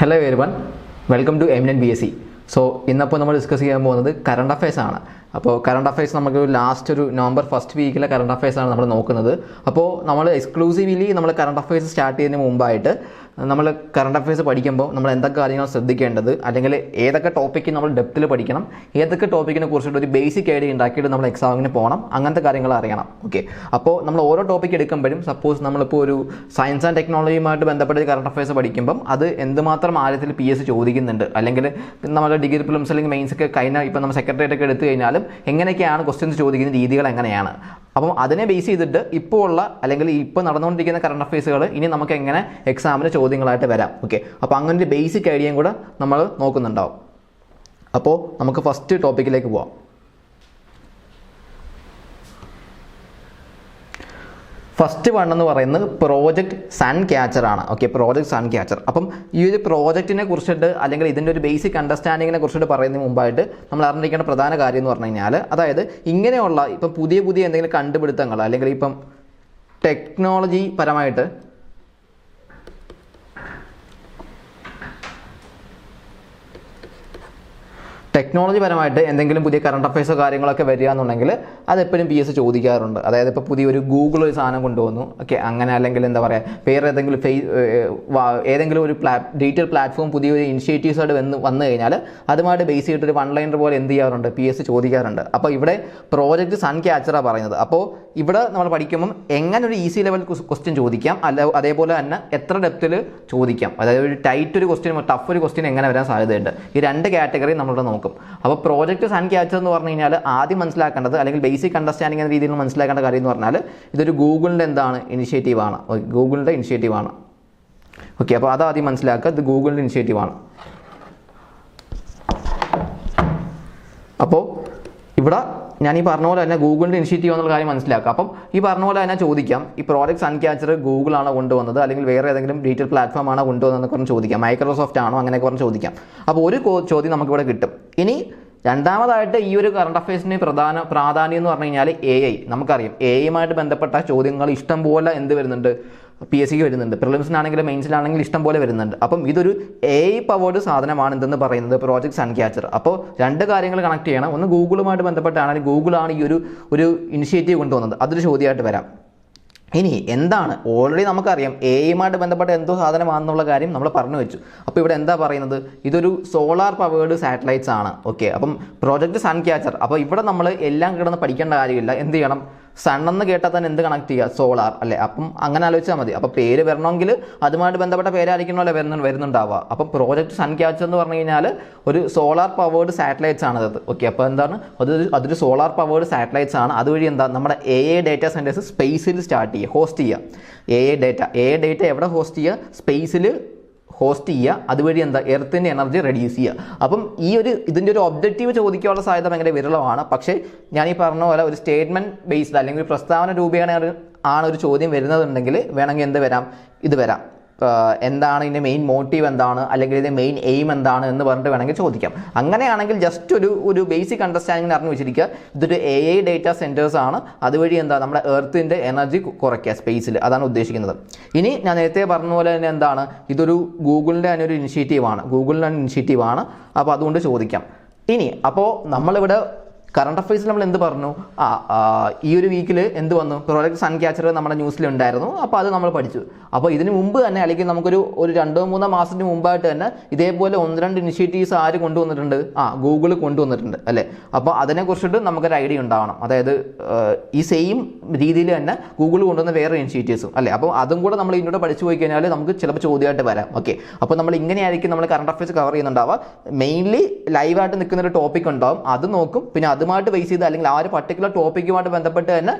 Hello everyone, welcome to Eminent BSc. So, ഇന്നപ്പോൾ നമ്മൾ discuss ചെയ്യാൻ പോകുന്നത് കറണ്ട് അഫയേഴ്സ് ആണ്. അപ്പോൾ കറണ്ട് അഫയേഴ്സ് നമുക്ക് ലാസ്റ്റ് ഒരു നവംബർ ഫസ്റ്റ് വീക്കിലെ കറണ്ട് അഫയേഴ്സ് ആണ് നമ്മൾ നോക്കുന്നത്. അപ്പോൾ നമ്മൾ എക്സ്ക്ലൂസീവ്ലി നമ്മൾ കറണ്ട് അഫയേഴ്സ് സ്റ്റാർട്ട് ചെയ്യുന്നതിന് മുമ്പായിട്ട് നമ്മൾ കറണ്ട് അഫയേഴ്സ് പഠിക്കുമ്പോൾ നമ്മൾ എന്തൊക്കെ കാര്യങ്ങൾ ശ്രദ്ധിക്കേണ്ടത്, അല്ലെങ്കിൽ ഏതൊക്കെ ടോപ്പിക്ക് നമ്മൾ ഡെപ്തിൽ പഠിക്കണം, ഏതൊക്കെ ടോപ്പിക്കിനെ കുറിച്ചിട്ട് ഒരു ബേസിക് ഐഡിയ ഉണ്ടാക്കിയിട്ട് നമ്മൾ എക്സാമിന് പോകണം, അങ്ങനത്തെ കാര്യങ്ങൾ അറിയണം. ഓക്കെ, അപ്പോൾ നമ്മൾ ഓരോ ടോപ്പിക്ക് എടുക്കുമ്പോഴും സപ്പോസ് നമ്മളിപ്പോൾ ഒരു സയൻസ് ആൻഡ് ടെക്നോളജിയുമായിട്ട് ബന്ധപ്പെട്ട കറണ്ട് അഫയേഴ്സ് പഠിക്കുമ്പം അത് എന്തുമാത്രം ആഴത്തിൽ PS ചോദിക്കുന്നുണ്ട്, അല്ലെങ്കിൽ നമ്മുടെ ഡിഗ്രി പ്രിലിംസ് അല്ലെങ്കിൽ മെയിൻസ് ഒക്കെ കഴിഞ്ഞ ഇപ്പം നമ്മൾ സെക്രട്ടേറിയറ്റ് ഒക്കെ എടുത്തു കഴിഞ്ഞാലും എങ്ങനെയൊക്കെയാണ് ക്വസ്റ്റ്യൻസ് ചോദിക്കുന്ന രീതികൾ എങ്ങനെയാണ്, അപ്പം അതിനെ ബേസ് ചെയ്തിട്ട് ഇപ്പോൾ ഉള്ള അല്ലെങ്കിൽ ഇപ്പോൾ നടന്നുകൊണ്ടിരിക്കുന്ന കറണ്ട് അഫയേഴ്സുകൾ ഇനി നമുക്ക് എങ്ങനെ എക്സാമിന് ചോദ്യങ്ങളായിട്ട് വരാം. ഓക്കെ, അപ്പോൾ അങ്ങനെ ഒരു ബേസിക് ഐഡിയയും കൂടെ നമ്മൾ നോക്കുന്നുണ്ടാവും. അപ്പോൾ നമുക്ക് ഫസ്റ്റ് ടോപ്പിക്കിലേക്ക് പോവാം. ഫസ്റ്റ് വൺ എന്ന് പറയുന്നത് പ്രോജക്റ്റ് സൺ ക്യാച്ചർ ആണ്. Okay, project sun catcher. അപ്പം ഈ ഒരു പ്രോജക്റ്റിനെ കുറിച്ചിട്ട് അല്ലെങ്കിൽ ഇതിൻ്റെ ഒരു ബേസിക് അണ്ടർസ്റ്റാൻഡിങ്ങിനെ കുറിച്ചിട്ട് പറയുന്നതിന് മുമ്പായിട്ട് നമ്മൾ അറിഞ്ഞിരിക്കേണ്ട പ്രധാന കാര്യം എന്ന് പറഞ്ഞു കഴിഞ്ഞാൽ, അതായത് ഇങ്ങനെയുള്ള ഇപ്പം പുതിയ എന്തെങ്കിലും കണ്ടുപിടുത്തങ്ങൾ അല്ലെങ്കിൽ ഇപ്പം ടെക്നോളജി പരമായിട്ട് എന്തെങ്കിലും പുതിയ കറണ്ട് അഫയേഴ്സോ കാര്യങ്ങളൊക്കെ വരിക എന്നുണ്ടെങ്കിൽ അതെപ്പോഴും PS ചോദിക്കാറുണ്ട്. അതായത് ഇപ്പോൾ പുതിയൊരു ഗൂഗിൾ ഒരു സാധനം കൊണ്ടുവന്നു, ഓക്കെ, അങ്ങനെ അല്ലെങ്കിൽ എന്താ പറയുക വേറെ ഏതെങ്കിലും ഒരു ഡീറ്റെയിൽ പ്ലാറ്റ്ഫോം പുതിയൊരു ഇനിഷ്യേറ്റീവ്സ് ആയിട്ട് വന്നു കഴിഞ്ഞാൽ അതുമായിട്ട് ബേസ് ചെയ്തിട്ടൊരു വൺ ലൈനർ പോലെ എന്ത് ചെയ്യാറുണ്ട്, PS ചോദിക്കാറുണ്ട്. അപ്പോൾ ഇവിടെ പ്രോജക്റ്റ് സൺ ക്യാച്ചറാണ് പറയുന്നത്. അപ്പോൾ ഇവിടെ നമ്മൾ പഠിക്കുമ്പം എങ്ങനെ ഒരു ഈസി ലെവൽ ക്വസ്റ്റ്യൻ ചോദിക്കാം, അതേപോലെ തന്നെ എത്ര ഡെപ്തിൽ ചോദിക്കാം, അതായത് ഒരു ടൈറ്റ് ഒരു ക്വസ്റ്റ്യൻ ടഫ് ഒരു ക്വസ്റ്റ്യൻ എങ്ങനെ വരാൻ സാധ്യതയുണ്ട്, ഈ രണ്ട് കാറ്റഗറി നമ്മളിവിടെ നോക്കും. അപ്പോൾ പ്രോജക്റ്റ് സൺ ക്യാച്ചർ എന്ന് പറഞ്ഞു കഴിഞ്ഞാൽ ആദ്യം മനസ്സിലാക്കേണ്ടത് അല്ലെങ്കിൽ ബേസിക് അണ്ടർസ്റ്റാൻഡിംഗ് എന്ന രീതിയിൽ മനസ്സിലാക്കേണ്ട കാര്യം എന്ന് പറഞ്ഞാൽ ഇതൊരു ഗൂഗിളിൻ്റെ ഇനിഷ്യേറ്റീവാണ്. ഗൂഗിളിൻ്റെ ഇനിഷ്യേറ്റീവാണ്. ഓക്കെ, അപ്പോൾ അതാദ്യം മനസ്സിലാക്കുക, ഇത് ഗൂഗിളിൻ്റെ ഇനിഷ്യേറ്റീവാണ്. അപ്പോൾ ഇവിടെ ഞാൻ ഈ പറഞ്ഞ പോലെ തന്നെ ഗൂഗിളിൻ്റെ ഇനിഷ്യേറ്റീവ് എന്നുള്ള കാര്യം മനസ്സിലാക്കുക. അപ്പം ഈ പറഞ്ഞ പോലെ തന്നെ ചോദിക്കാം, ഈ പ്രോജക്റ്റ് സൺ ക്യാച്ചർ ഗൂഗിളാണോ കൊണ്ടുവന്നത് അല്ലെങ്കിൽ വേറെ ഏതെങ്കിലും ഡീറ്റെയിൽ പ്ലാറ്റ്ഫോം ആണോ കൊണ്ടുവന്നതെന്നൊക്കെ പറഞ്ഞ് ചോദിക്കാം, മൈക്രോസോഫ്റ്റ് ആണോ അങ്ങനെയൊക്കെ പറഞ്ഞ് ചോദിക്കാം. അപ്പോൾ ഒരു ചോദ്യം നമുക്കിവിടെ കിട്ടും. ഇനി രണ്ടാമതായിട്ട് ഈ ഒരു കറണ്ട് അഫയേഴ്സിന് പ്രാധാന്യം എന്ന് പറഞ്ഞു കഴിഞ്ഞാൽ AI. നമുക്കറിയാം AIയുമായിട്ട് ബന്ധപ്പെട്ട ചോദ്യങ്ങൾ ഇഷ്ടം പോലെ എന്ത് വരുന്നുണ്ട്, PSCക്ക് വരുന്നുണ്ട്. പ്രിലിംസിനാണെങ്കിലും മെയിൻസിലാണെങ്കിലും ഇഷ്ടം പോലെ വരുന്നുണ്ട്. അപ്പം ഇതൊരു AI പവേർഡ് സാധനമാണ് എന്തെന്ന് പറയുന്നത് പ്രോജക്റ്റ് സൺ ക്യാച്ചർ. അപ്പോൾ രണ്ട് കാര്യങ്ങൾ കണക്ട് ചെയ്യണം. ഒന്ന് ഗൂഗിളുമായിട്ട് ബന്ധപ്പെട്ടാണെങ്കിൽ ഗൂഗിളാണ് ഈ ഒരു ഇനിഷ്യേറ്റീവ് കൊണ്ടുവന്നത്, അതൊരു ചോദ്യമായിട്ട് വരാം. ഇനി എന്താണ് ഓൾറെഡി നമുക്കറിയാം AIയുമായിട്ട് ബന്ധപ്പെട്ട എന്തോ സാധനമാണെന്നുള്ള കാര്യം നമ്മൾ പറഞ്ഞു വെച്ചു. അപ്പോൾ ഇവിടെ എന്താ പറയുന്നത്, ഇതൊരു സോളാർ പവേർഡ് സാറ്റലൈറ്റ്സ് ആണ്. ഓക്കെ, അപ്പം പ്രോജക്റ്റ് സൺ ക്യാച്ചർ. അപ്പോൾ ഇവിടെ നമ്മൾ എല്ലാം കിടന്ന് പഠിക്കേണ്ട കാര്യമില്ല. എന്ത് ചെയ്യണം, സൺ എന്ന് കേട്ടാൽ തന്നെ എന്ത് കണക്ട് ചെയ്യുക, സോളാർ അല്ലേ. അപ്പം അങ്ങനെ ആലോചിച്ചാൽ മതി. അപ്പോൾ പേര് വരണമെങ്കിൽ അതുമായിട്ട് ബന്ധപ്പെട്ട പേരായിരിക്കണമല്ലോ വരുന്നുണ്ടാവുക. അപ്പം പ്രോജക്റ്റ് സൺ ക്യാച്ചർ എന്ന് പറഞ്ഞു കഴിഞ്ഞാൽ ഒരു സോളാർ പവേർഡ് സാറ്റലൈറ്റ്സ് ആണ് അത്. ഓക്കെ, അപ്പോൾ എന്താണ് അതൊരു സോളാർ പവേർഡ് സാറ്റലൈറ്റ്സ് ആണ്. അതുവഴി എന്താ നമ്മുടെ AI ഡേറ്റ സെൻറ്റേഴ്സ് സ്പേസിൽ സ്റ്റാർട്ട് ചെയ്യുക, ഹോസ്റ്റ് ചെയ്യുക. AI ഡേറ്റ എവിടെ ഹോസ്റ്റ് ചെയ്യുക, സ്പേസിൽ ഹോസ്റ്റ് ചെയ്യുക. അതുവഴി എന്താ എർത്തിൻ്റെ എനർജി റെഡ്യൂസ് ചെയ്യുക. അപ്പം ഇതിൻ്റെ ഒരു ഒബ്ജക്റ്റീവ് ചോദിക്കാനുള്ള സാധ്യത ഭയങ്കര വിരളമാണ്. പക്ഷേ ഞാൻ ഈ പറഞ്ഞ പോലെ ഒരു സ്റ്റേറ്റ്മെൻറ്റ് ബേസ്ഡ് അല്ലെങ്കിൽ പ്രസ്താവന രൂപേണ ആണ് ഒരു ചോദ്യം വരുന്നതുണ്ടെങ്കിൽ വേണമെങ്കിൽ എന്ത് വരാം, ഇത് വരാം. എന്താണ് ഇതിൻ്റെ മെയിൻ മോട്ടീവ് എന്താണ്, അല്ലെങ്കിൽ ഇതിൻ്റെ മെയിൻ എയിം എന്താണ് എന്ന് പറഞ്ഞിട്ട് വേണമെങ്കിൽ ചോദിക്കാം. അങ്ങനെയാണെങ്കിൽ ജസ്റ്റ് ഒരു ബേസിക് അണ്ടർസ്റ്റാൻഡിങ്ങിന് അറിഞ്ഞു വെച്ചിരിക്കുക, ഇതൊരു AI ഡേറ്റ സെൻറ്റേഴ്സ് ആണ്. അതുവഴി എന്താ നമ്മുടെ എർത്തിൻ്റെ എനർജി കുറയ്ക്കുക സ്പേസിൽ, അതാണ് ഉദ്ദേശിക്കുന്നത്. ഇനി ഞാൻ നേരത്തെ പറഞ്ഞ പോലെ തന്നെ എന്താണ്, ഇതൊരു ഗൂഗിളിൻ്റെ തന്നെ ഒരു ഇനിഷ്യേറ്റീവാണ്. അപ്പോൾ അതുകൊണ്ട് ചോദിക്കാം. ഇനി അപ്പോൾ നമ്മളിവിടെ കറണ്ട് അഫയേഴ്സിൽ നമ്മൾ എന്ത് പറഞ്ഞു, ഈ ഒരു വീക്കിൽ എന്ത് വന്നു, പ്രോജക്റ്റ് സൺ ക്യാച്ചർ നമ്മുടെ ന്യൂസിലുണ്ടായിരുന്നു. അപ്പോൾ അത് നമ്മൾ പഠിച്ചു. അപ്പോൾ ഇതിന് മുമ്പ് തന്നെ അല്ലെങ്കിൽ നമുക്കൊരു 2-3 മാസത്തിന് മുമ്പായിട്ട് തന്നെ ഇതേപോലെ 1-2 ഇനിഷ്യേറ്റീവ്സ് ആര് കൊണ്ടുവന്നിട്ടുണ്ട്, ഗൂഗിൾ കൊണ്ടുവന്നിട്ടുണ്ട് അല്ലേ. അപ്പോൾ അതിനെക്കുറിച്ചിട്ട് നമുക്കൊരു ഐഡിയ ഉണ്ടാവണം. അതായത് ഈ സെയിം രീതിയിൽ തന്നെ ഗൂഗിൾ കൊണ്ടുവന്ന വേറെ ഇനിഷ്യേറ്റീവ്സും അല്ലേ. അപ്പോൾ അതും കൂടെ നമ്മൾ ഇതിലൂടെ പഠിച്ചു പോയി കഴിഞ്ഞാൽ നമുക്ക് ചിലപ്പോൾ ചോദ്യമായിട്ട് വരാം. ഓക്കെ, അപ്പോൾ നമ്മൾ ഇങ്ങനെയായിരിക്കും നമ്മൾ കറണ്ട് അഫയേഴ്സ് കവർ ചെയ്യുന്നുണ്ടാവുക. മെയിൻലി ലൈവായിട്ട് നിൽക്കുന്ന ഒരു ടോപ്പിക് ഉണ്ടാവും, അത് നോക്കും. പിന്നെ അതുമായിട്ട് ബേസ് ചെയ്ത് അല്ലെങ്കിൽ ആ ഒരു പർട്ടിക്കുലർ ടോപ്പിക്കുമായിട്ട് ബന്ധപ്പെട്ട് തന്നെ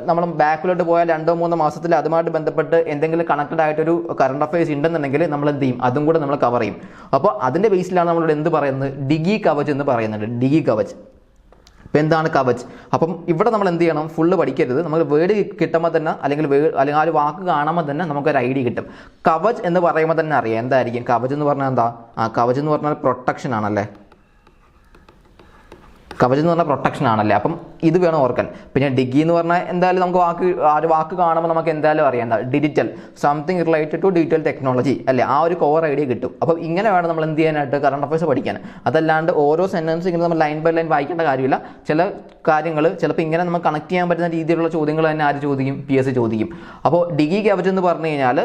നമ്മൾ ബാക്കിലോട്ട് പോയാൽ 2-3 മാസത്തിൽ അതുമായിട്ട് ബന്ധപ്പെട്ട് എന്തെങ്കിലും കണക്റ്റഡ് ആയിട്ടൊരു കറണ്ട് അഫയേഴ്സ് ഉണ്ടെന്നുണ്ടെങ്കിൽ നമ്മൾ എന്ത് ചെയ്യും, അതും കൂടെ നമ്മൾ കവർ ചെയ്യും. അപ്പോൾ അതിൻ്റെ ബേസിലാണ് നമ്മളിവിടെ എന്ത് പറയുന്നത്, ഡിഗി കവച് എന്ന് പറയുന്നുണ്ട്. ഡിഗി കവച്. അപ്പോൾ എന്താണ് കവച്? അപ്പം ഇവിടെ നമ്മൾ എന്ത് ചെയ്യണം, ഫുള്ള് പഠിക്കരുത്. നമ്മൾ വേർഡ് കിട്ടുമ്പോൾ തന്നെ അല്ലെങ്കിൽ ആ ഒരു വാക്ക് കാണുമ്പോൾ തന്നെ നമുക്കൊരു ഐഡിയ കിട്ടും. കവച് എന്ന് പറയുമ്പോൾ തന്നെ അറിയാം എന്തായിരിക്കും കവച് എന്ന് പറഞ്ഞാൽ. എന്താ കവച് എന്ന് പറഞ്ഞാൽ പ്രൊട്ടക്ഷൻ ആണല്ലേ. കവചം എന്ന് പറഞ്ഞാൽ പ്രൊട്ടക്ഷൻ ആണല്ലേ. അപ്പം ഇത് വേണം ഓർക്കാൻ. പിന്നെ ഡിഗി എന്ന് പറഞ്ഞാൽ എന്തായാലും നമുക്ക് ഒരു വാക്ക് കാണുമ്പോൾ നമുക്ക് എന്തായാലും അറിയാം, എന്താ digital, something related to digital technology അല്ലേ, ആ ഒരു കോർ ഐഡിയ കിട്ടും. അപ്പം ഇങ്ങനെ വേണം നമ്മൾ എന്ത് ചെയ്യാനായിട്ട് കറണ്ട് അഫയേഴ്സ് പഠിക്കാൻ. അതല്ലാണ്ട് ഓരോ സെന്റൻസ് ഇങ്ങനെ നമ്മൾ ലൈൻ ബൈ ലൈൻ വായിക്കേണ്ട കാര്യമില്ല. ചില കാര്യങ്ങൾ ചിലപ്പോൾ ഇങ്ങനെ നമുക്ക് കണക്ട് ചെയ്യാൻ പറ്റുന്ന രീതിയിലുള്ള ചോദ്യങ്ങൾ തന്നെ ആര് ചോദിക്കും? PSC ചോദിക്കും. അപ്പോൾ ഡിഗി കവചം എന്ന് പറഞ്ഞു കഴിഞ്ഞാൽ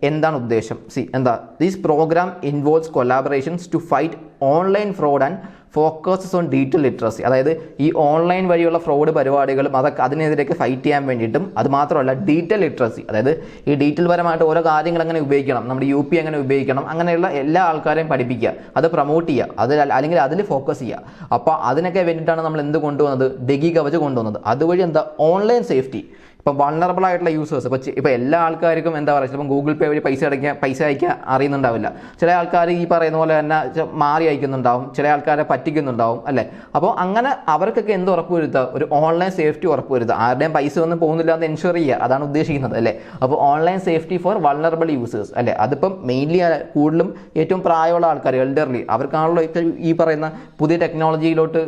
എന്താണ് ഉദ്ദേശം? എന്താ, this program involves collaborations to fight online fraud and focuses on digital literacy. അതായത് ഈ ഓൺലൈൻ വഴിയുള്ള ഫ്രോഡ് പരിപാടികളും അതൊക്കെ അതിനെതിരെയൊക്കെ ഫൈറ്റ് ചെയ്യാൻ വേണ്ടിയിട്ടും, അത് മാത്രമല്ല ഡിജിറ്റൽ ലിറ്ററസി, അതായത് ഈ ഡിജിറ്റൽ പരമായിട്ട് ഓരോ കാര്യങ്ങൾ എങ്ങനെ ഉപയോഗിക്കണം, നമ്മുടെ UP എങ്ങനെ ഉപയോഗിക്കണം, അങ്ങനെയുള്ള എല്ലാ ആൾക്കാരെയും പഠിപ്പിക്കുക, അത് പ്രൊമോട്ട് ചെയ്യുക, അല്ലെങ്കിൽ അതിൽ ഫോക്കസ് ചെയ്യുക. അപ്പോൾ അതിനൊക്കെ വേണ്ടിയിട്ടാണ് നമ്മൾ എന്ത് കൊണ്ടുവന്നത്? ഡിഗി കവച് കൊണ്ടുവന്നത്. അതുവഴി എന്താ, ഓൺലൈൻ സേഫ്റ്റി. ഇപ്പോൾ വൾണറബിൾ ആയിട്ടുള്ള യൂസേഴ്സ്, ഇപ്പോൾ എല്ലാ ആൾക്കാർക്കും എന്താ പറയുക, ചിലപ്പോൾ ഗൂഗിൾ പേ വഴി പൈസ അയക്കാൻ അറിയുന്നുണ്ടാവില്ല. ചില ആൾക്കാർ ഈ പറയുന്ന പോലെ തന്നെ മാറി അയക്കുന്നുണ്ടാവും, ചില ആൾക്കാരെ പറ്റിക്കുന്നുണ്ടാവും അല്ലേ. അപ്പോൾ അങ്ങനെ അവർക്കൊക്കെ എന്ത് ഉറപ്പുവരുത്തുക? ഒരു ഓൺലൈൻ സേഫ്റ്റി ഉറപ്പുവരുത്തുക. ആരുടെയും പൈസ ഒന്നും പോകുന്നില്ല എന്ന് എൻഷുർ ചെയ്യുക, അതാണ് ഉദ്ദേശിക്കുന്നത് അല്ലേ. അപ്പോൾ online safety for vulnerable users അല്ലേ. അതിപ്പം മെയിൻലി കൂടുതലും ഏറ്റവും പ്രായമുള്ള ആൾക്കാർ, എൽഡർലി, അവർക്കാണല്ലോ ഈ പറയുന്ന പുതിയ ടെക്നോളജിയിലോട്ട്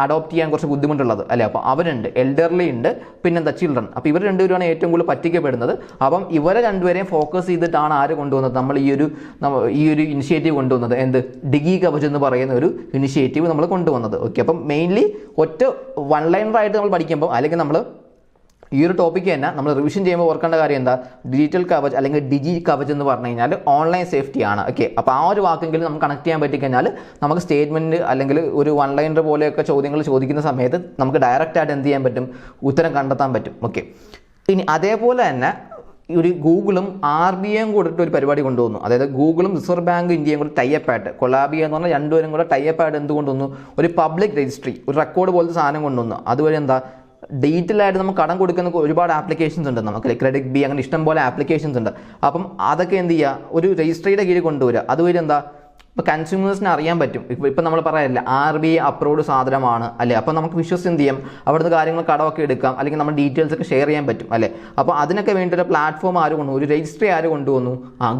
അഡോപ്റ്റ് ചെയ്യാൻ കുറച്ച് ബുദ്ധിമുട്ടുള്ളത് അല്ലേ. അപ്പോൾ അവരുണ്ട്, എൽഡർലി ഉണ്ട്, പിന്നെന്താ ചിൽഡ്രൻ. അപ്പോൾ ഇവർ രണ്ടുപേരാണ് ഏറ്റവും കൂടുതൽ പറ്റിക്കപ്പെടുന്നത്. അപ്പം ഇവരെ രണ്ടുപേരെയും ഫോക്കസ് ചെയ്തിട്ടാണ് ആര് കൊണ്ടുവന്നത്? നമ്മൾ ഈ ഒരു ഇനിഷ്യേറ്റീവ് കൊണ്ടുവന്നത്. എന്ത്? ഡിഗി കവച് എന്ന് പറയുന്ന ഒരു ഇനിഷ്യേറ്റീവ് നമ്മൾ കൊണ്ടുവന്നത്. ഓക്കെ, അപ്പം മെയിൻലി ഒറ്റ വൺ ലൈനറായിട്ട് നമ്മൾ പഠിക്കുമ്പോൾ, അല്ലെങ്കിൽ നമ്മൾ ഈ ഒരു ടോപ്പിക്ക് തന്നെ നമ്മൾ റിവിഷൻ ചെയ്യുമ്പോൾ ഓർക്കേണ്ട കാര്യം എന്താ? ഡിജിറ്റൽ കവച് അല്ലെങ്കിൽ ഡിജി കവച് എന്ന് പറഞ്ഞു കഴിഞ്ഞാൽ ഓൺലൈൻ സേഫ്റ്റി ആണ്. ഓക്കെ, അപ്പോൾ ആ ഒരു വാക്കെങ്കിലും നമുക്ക് കണക്ട് ചെയ്യാൻ പറ്റിക്കഴിഞ്ഞാൽ നമുക്ക് സ്റ്റേറ്റ്മെൻറ്റ് അല്ലെങ്കിൽ ഒരു വൺ ലൈനർ പോലെയൊക്കെ ചോദ്യങ്ങൾ ചോദിക്കുന്ന സമയത്ത് നമുക്ക് ഡയറക്റ്റ് ആയിട്ട് എന്ത് ചെയ്യാൻ പറ്റും? ഉത്തരം കണ്ടെത്താൻ പറ്റും. ഓക്കെ, ഇനി അതേപോലെ തന്നെ ഒരു ഗൂഗിളും RBIയും കൂടിയിട്ട് ഒരു പരിപാടി കൊണ്ടുവന്നു. അതായത് ഗൂഗിളും റിസർവ് ബാങ്ക് ഇന്ത്യയും കൂടെ ടൈപ്പ് ആയിട്ട്, കൊളാബിയ എന്ന് പറഞ്ഞാൽ രണ്ടുപേരും കൂടെ ടൈപ്പ് ആയിട്ട് എന്ത് കൊണ്ടുവന്നു? ഒരു പബ്ലിക് രജിസ്ട്രി, ഒരു റെക്കോർഡ് പോലത്തെ സാധനം കൊണ്ടുവന്നു. അതുവഴി എന്താ, ഡിജിറ്റലായിട്ട് നമുക്ക് കടം കൊടുക്കുന്ന ഒരുപാട് ആപ്ലിക്കേഷൻസ് ഉണ്ട് നമുക്ക്, ക്രെഡിറ്റ് ബി, അങ്ങനെ ഇഷ്ടംപോലെ ആപ്ലിക്കേഷൻസ് ഉണ്ട്. അപ്പം അതൊക്കെ എന്ത് ചെയ്യുക? ഒരു രജിസ്ട്രിയുടെ കീഴിൽ കൊണ്ടുവരിക. അതുവഴി എന്താ, ഇപ്പോൾ കൺസ്യൂമേഴ്സിന് അറിയാൻ പറ്റും. ഇപ്പം നമ്മൾ പറയാറില്ല RBI അപ്രൂവ്ഡ് സാധനമാണ് അല്ലേ. അപ്പോൾ നമുക്ക് വിശ്വസിച്ച് എന്ത് ചെയ്യാം? അവിടുത്തെ കാര്യങ്ങൾ കടമൊക്കെ എടുക്കാം, അല്ലെങ്കിൽ നമ്മുടെ ഡീറ്റെയിൽസ് ഒക്കെ ഷെയർ ചെയ്യാൻ പറ്റും അല്ലേ. അപ്പോൾ അതിനൊക്കെ വേണ്ടി ഒരു പ്ലാറ്റ്ഫോം ആര് കൊണ്ടുവന്നു? ഒരു രജിസ്ട്രി ആര് കൊണ്ടുവന്നു?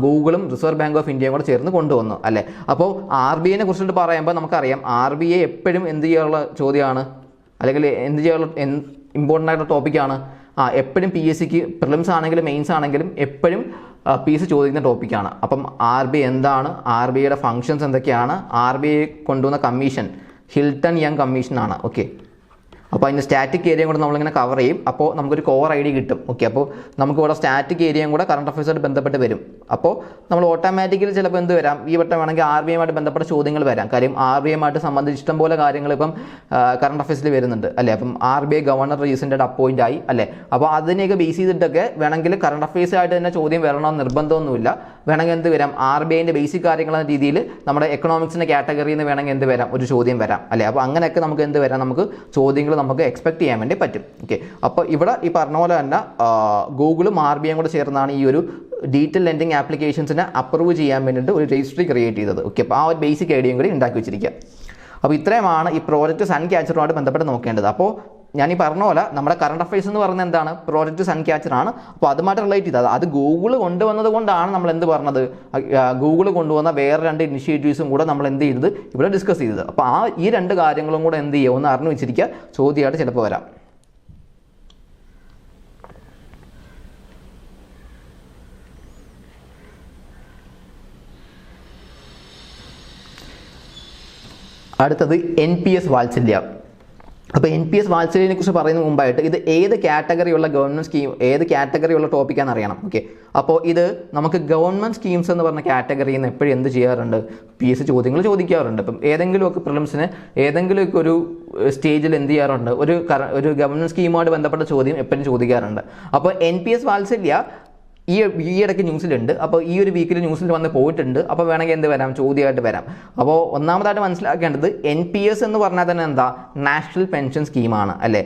ഗൂഗിളും റിസർവ് ബാങ്ക് ഓഫ് ഇന്ത്യയും കൂടെ ചേർന്ന് കൊണ്ടുവന്നു അല്ലേ. അപ്പോൾ RBIനെ കുറിച്ചിട്ട് പറയുമ്പോൾ നമുക്കറിയാം, RBI എപ്പോഴും എന്ത് ചെയ്യാനുള്ള ചോദ്യമാണ്, അല്ലെങ്കിൽ എന്ത് ചെയ്യാനുള്ള ഇമ്പോർട്ടൻ്റ് ആയിട്ടുള്ള ടോപ്പിക്കാണ്. എപ്പോഴും PSCക്ക് പ്രിലിംസ് ആണെങ്കിലും മെയിൻസ് ആണെങ്കിലും എപ്പോഴും PSC ചോദിക്കുന്ന ടോപ്പിക്കാണ്. അപ്പം RBI എന്താണ്, RBIയുടെ ഫങ്ഷൻസ് എന്തൊക്കെയാണ്, RBI കൊണ്ടുവന്ന കമ്മീഷൻ ഹിൽട്ടൺ യങ് കമ്മീഷനാണ്. ഓക്കെ, അപ്പോൾ അതിൻ്റെ സ്റ്റാറ്റിക് ഏരിയയും കൂടെ നമ്മളിങ്ങനെ കവർ ചെയ്യും. അപ്പോൾ നമുക്കൊരു കോർ ഐഡിയ കിട്ടും. ഓക്കെ, അപ്പോൾ നമുക്കിവിടെ സ്റ്റാറ്റിക് ഏരിയയും കൂടെ കറണ്ട് അഫയേഴ്സായിട്ട് ബന്ധപ്പെട്ട് വരും. അപ്പോൾ നമ്മൾ ഓട്ടോമാറ്റിക്കലി ചിലപ്പോൾ എന്ത് വരാം, ഈ വട്ടം വേണമെങ്കിൽ RBIയുമായിട്ട് ബന്ധപ്പെട്ട ചോദ്യങ്ങൾ വരാം. കാര്യം RBIയുമായിട്ട് സംബന്ധിച്ച് ഇഷ്ടംപോലെ കാര്യങ്ങൾ ഇപ്പം കറണ്ട് അഫയേഴ്സിൽ വരുന്നുണ്ട് അല്ലേ. അപ്പം RBI ഗവർണർ റീസെൻ്റ് അപ്പോയിൻ്റ് ആയി അല്ലേ. അപ്പോൾ അതിനെയൊക്കെ ബേസ് ചെയ്തിട്ടൊക്കെ വേണമെങ്കിൽ കറണ്ട് അഫയേഴ്സായിട്ട് തന്നെ ചോദ്യം വരണമെന്ന് നിർബന്ധമൊന്നുമില്ല. വേണമെങ്കിൽ എന്ത് വരാം, RBIൻ്റെ ബേസിക് കാര്യങ്ങളെന്ന രീതിയിൽ നമ്മുടെ എക്കണോമിക്സിൻ്റെ കാറ്റഗറിയിൽ നിന്ന് വേണമെങ്കിൽ എന്ത് വരാം, ഒരു ചോദ്യം വരാം അല്ലേ. അപ്പോൾ അങ്ങനെയൊക്കെ നമുക്ക് എന്ത് വരാം, നമുക്ക് ചോദ്യങ്ങൾ നമുക്ക് എക്സ്പെക്ട് ചെയ്യാൻ വേണ്ടി പറ്റും. ഓക്കെ, അപ്പോൾ ഇവിടെ ഈ പറഞ്ഞ പോലെ തന്നെ ഗൂഗിളും RBIയും കൂടെ ചേർന്നാണ് ഈ ഒരു ഡിജിറ്റൽ ലെൻഡിങ് ആപ്ലിക്കേഷൻസിനെ അപ്രൂവ് ചെയ്യാൻ വേണ്ടിയിട്ട് ഒരു രജിസ്ട്രി ക്രിയേറ്റ് ചെയ്തത്. ഓക്കെ, അപ്പോൾ ആ ഒരു ബേസിക് ഐഡിയയും കൂടി ഉണ്ടാക്കി വെച്ചിരിക്കുക. അപ്പോൾ ഇത്രയുമാണ് ഈ പ്രോജക്റ്റ് സൺ ക്യാച്ചറുമായിട്ട് ബന്ധപ്പെട്ട് നോക്കേണ്ടത്. അപ്പോൾ ഞാൻ ഈ പറഞ്ഞ പോലെ നമ്മുടെ കറണ്ട് അഫയേഴ്സ് എന്ന് പറയുന്നത് എന്താണ്? പ്രോജക്റ്റ് സൺ ക്യാച്ചറാണ്. അപ്പോൾ അതുമായിട്ട് റിലേറ്റ് ചെയ്തത്, അത് ഗൂഗിൾ കൊണ്ടുവന്നത് കൊണ്ടാണ് നമ്മൾ എന്ത് പറഞ്ഞത്, ഗൂഗിൾ കൊണ്ടുവന്ന വേറെ 2 ഇനിഷ്യേറ്റീവ്സും കൂടെ നമ്മൾ എന്ത് ചെയ്തത്, ഇവിടെ ഡിസ്കസ് ചെയ്തത്. അപ്പോൾ ഈ 2 കാര്യങ്ങളും കൂടെ എന്ത് ചെയ്യുക, ഒന്ന് അറിഞ്ഞു വെച്ചിരിക്കുക, ചോദ്യമായിട്ട് ചിലപ്പോൾ വരാം. അടുത്തത് NPS വാത്സല്യ. അപ്പോൾ NPS വാത്സല്യനെ കുറിച്ച് പറയുന്നതിന് മുമ്പായിട്ട് ഇത് ഏത് കാറ്റഗറിയുള്ള ഗവൺമെൻറ് സ്കീം, ഏത് കാറ്റഗറിയുള്ള ടോപ്പിക്കാണെന്ന് അറിയണം. ഓക്കെ, അപ്പോൾ ഇത് നമുക്ക് ഗവൺമെൻറ് സ്കീംസ് എന്ന് പറഞ്ഞ കാറ്റഗറിയിൽ നിന്ന് എപ്പോഴും എന്ത് ചെയ്യാറുണ്ട്, PSC ചോദ്യങ്ങൾ ചോദിക്കാറുണ്ട്. ഇപ്പം ഏതെങ്കിലുമൊക്കെ പ്രിലിംസിന് ഏതെങ്കിലുമൊക്കെ ഒരു സ്റ്റേജിൽ എന്ത് ചെയ്യാറുണ്ട്, ഒരു ഗവൺമെൻറ് സ്കീമുമായിട്ട് ബന്ധപ്പെട്ട ചോദ്യം എപ്പോഴും ചോദിക്കാറുണ്ട്. അപ്പോൾ NPS വാത്സല്യ ഈ ഇടയ്ക്ക് ന്യൂസിലുണ്ട്. അപ്പോൾ ഈ ഒരു വീക്കിൽ ന്യൂസിൽ വന്ന് പോയിട്ടുണ്ട്. അപ്പോൾ വേണമെങ്കിൽ എന്ത് വരാം, ചോദ്യമായിട്ട് വരാം. അപ്പോൾ ഒന്നാമതായിട്ട് മനസ്സിലാക്കേണ്ടത് NPS എന്ന് പറഞ്ഞാൽ തന്നെ എന്താ, നാഷണൽ പെൻഷൻ സ്കീമാണ് അല്ലേ.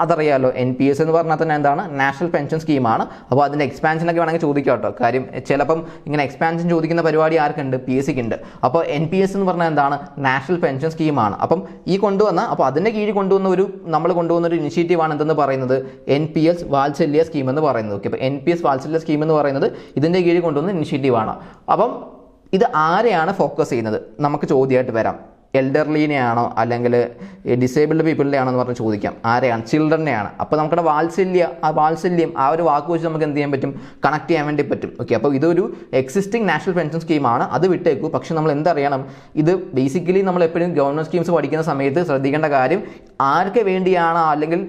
അതറിയാമല്ലോ, NPS എന്ന് പറഞ്ഞാൽ തന്നെ എന്താണ്, നാഷണൽ പെൻഷൻ സ്കീമാണ്. അപ്പോൾ അതിൻ്റെ എക്സ്പാൻഷനൊക്കെ വേണമെങ്കിൽ ചോദിക്കാം കേട്ടോ. കാര്യം ചിലപ്പം ഇങ്ങനെ എക്സ്പാൻഷൻ ചോദിക്കുന്ന പരിപാടി ആർക്കുണ്ട്, PSCക്ക് ഉണ്ട്. അപ്പോൾ NPS എന്ന് പറഞ്ഞാൽ എന്താണ്, നാഷണൽ പെൻഷൻ സ്കീമാണ്. അപ്പം അപ്പോൾ അതിൻ്റെ കീഴിൽ നമ്മൾ കൊണ്ടുവന്ന ഒരു ഇനിഷ്യേറ്റീവാണ് എന്തെന്ന് പറയുന്നത്, NPS വാത്സല്യ സ്കീം എന്ന് പറയുന്നത്. ഓക്കെ, അപ്പോൾ NPS വാത്സല്യ സ്കീം എന്ന് പറയുന്നത് ഇതിൻ്റെ കീഴിൽ കൊണ്ടുവന്ന ഇനിഷ്യേറ്റീവാണ്. അപ്പം ഇത് ആരെയാണ് ഫോക്കസ് ചെയ്യുന്നത്, നമുക്ക് ചോദ്യമായിട്ട് വരാം. എൽഡർലീനെയാണോ അല്ലെങ്കിൽ ഡിസേബിൾഡ് പീപ്പിളിനെ ആണോ എന്ന് പറഞ്ഞ് ചോദിക്കാം. ആരെയാണ്? ചിൽഡ്രനെയാണ്. അപ്പോൾ നമുക്കവിടെ വാത്സല്യം ആ ഒരു വാക്ക് വെച്ച് നമുക്ക് എന്ത് ചെയ്യാൻ പറ്റും? കണക്ട് ചെയ്യാൻ വേണ്ടി പറ്റും. ഓക്കെ, അപ്പോൾ ഇതൊരു എക്സിസ്റ്റിംഗ് നാഷണൽ പെൻഷൻ സ്കീമാണ്, അത് വിട്ടേക്കൂ. പക്ഷെ നമ്മൾ എന്തറിയണം, ഇത് ബേസിക്കലി നമ്മൾ എപ്പോഴും ഗവൺമെൻറ് സ്കീംസ് പഠിക്കുന്ന സമയത്ത് ശ്രദ്ധിക്കേണ്ട കാര്യം ആർക്ക് വേണ്ടിയാണ് അല്ലെങ്കിൽ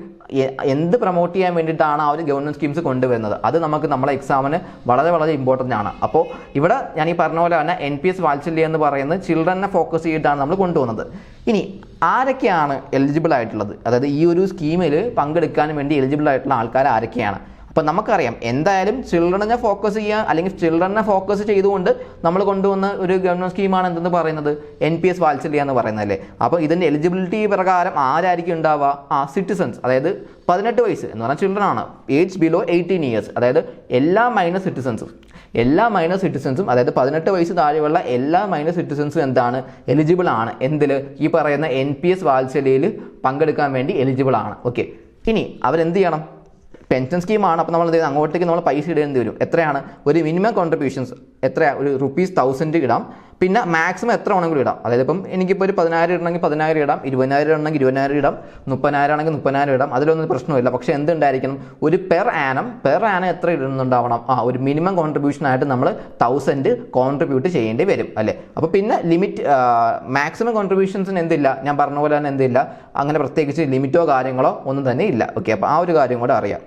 എന്ത് പ്രൊമോട്ട് ചെയ്യാൻ വേണ്ടിയിട്ടാണ് ആ ഒരു ഗവൺമെൻറ് സ്കീംസ് കൊണ്ടുവരുന്നത്, അത് നമുക്ക് നമ്മളെ എക്സാമിന് വളരെ വളരെ ഇമ്പോർട്ടൻ്റ് ആണ്. അപ്പോൾ ഇവിടെ ഞാൻ ഈ പറഞ്ഞ പോലെ തന്നെ NPS വാത്സല്യം എന്ന് പറയുന്നത് ചിൽഡ്രനെ ഫോക്കസ് ചെയ്തിട്ടാണ് നമ്മൾ കൊണ്ടുവന്നത്. ഇനി ആരൊക്കെയാണ് എലിജിബിൾ ആയിട്ടുള്ളത്, അതായത് ഈ ഒരു സ്കീമിൽ പങ്കെടുക്കാൻ വേണ്ടി എലിജിബിൾ ആയിട്ടുള്ള ആൾക്കാർ ആരൊക്കെയാണ്? അപ്പോൾ നമുക്കറിയാം എന്തായാലും ചിൽഡ്രനെ ഫോക്കസ് ചെയ്യുക അല്ലെങ്കിൽ ചിൽഡ്രനെ ഫോക്കസ് ചെയ്തുകൊണ്ട് നമ്മൾ കൊണ്ടുവന്ന ഒരു ഗവൺമെൻറ് സ്കീമാണ് എന്തെന്ന് പറയുന്നത് NPS വാത്സല്യം എന്ന് പറയുന്നത് അല്ലേ. അപ്പോൾ ഇതിൻ്റെ എലിജിബിലിറ്റി പ്രകാരം ആരായിരിക്കും ഉണ്ടാവുക? സിറ്റിസൺസ്, അതായത് 18 വയസ്സ് എന്ന് പറഞ്ഞാൽ ചിൽഡ്രൻ ആണ്, ഏജ് ബിലോ 18 ഇയേഴ്സ്, അതായത് എല്ലാ മൈനർ സിറ്റിസൺസും അതായത് 18 വയസ്സ് താഴെയുള്ള എല്ലാ മൈനർ സിറ്റിസൺസും എന്താണ്? എലിജിബിൾ ആണ്. എന്തിൽ? ഈ പറയുന്ന NPS വാത്സല്യയിൽ പങ്കെടുക്കാൻ വേണ്ടി എലിജിബിൾ ആണ്. ഓക്കെ, ഇനി അവരെന്ത് ചെയ്യണം? പെൻഷൻ സ്കീമാണ്, അപ്പോൾ നമ്മൾ അങ്ങോട്ടേക്ക് നമ്മൾ പൈസ ഇടേണ്ടി വരും. എത്രയാണ്? ഒരു മിനിമം കോൺട്രിബ്യൂഷൻസ് എത്രയാണ്? ഒരു ₹1000 ഇടാം. പിന്നെ മാക്സിമം എത്ര വേണമെങ്കിലും ഇടാം. അതായത് ഇപ്പം എനിക്കിപ്പോൾ ഒരു 10,000 ഇടണമെങ്കിൽ 10,000 ഇടാം, 20,000 ഇടണമെങ്കിൽ 20,000 ഇടാം, 30,000 ആണെങ്കിൽ 30,000 ഇടാം. അതിലൊന്നും പ്രശ്നമില്ല. പക്ഷേ എന്തുണ്ടായിരിക്കണം? ഒരു പെർ ആനം എത്ര ഇടുന്നുണ്ടാവണം? ഒരു മിനിമം കോൺട്രിബ്യൂഷനായിട്ട് നമ്മൾ 1000 കോൺട്രിബ്യൂട്ട് ചെയ്യേണ്ടി വരും അല്ലേ. അപ്പോൾ പിന്നെ ലിമിറ്റ് മാക്സിമം കോൺട്രിബ്യൂഷൻസിന് എന്തില്ല, ഞാൻ പറഞ്ഞ പോലെ തന്നെ എന്തില്ല, അങ്ങനെ പ്രത്യേകിച്ച് ലിമിറ്റോ കാര്യങ്ങളോ ഒന്നും തന്നെ ഇല്ല. ഓക്കെ, അപ്പോൾ ആ ഒരു കാര്യം കൂടെ അറിയാം.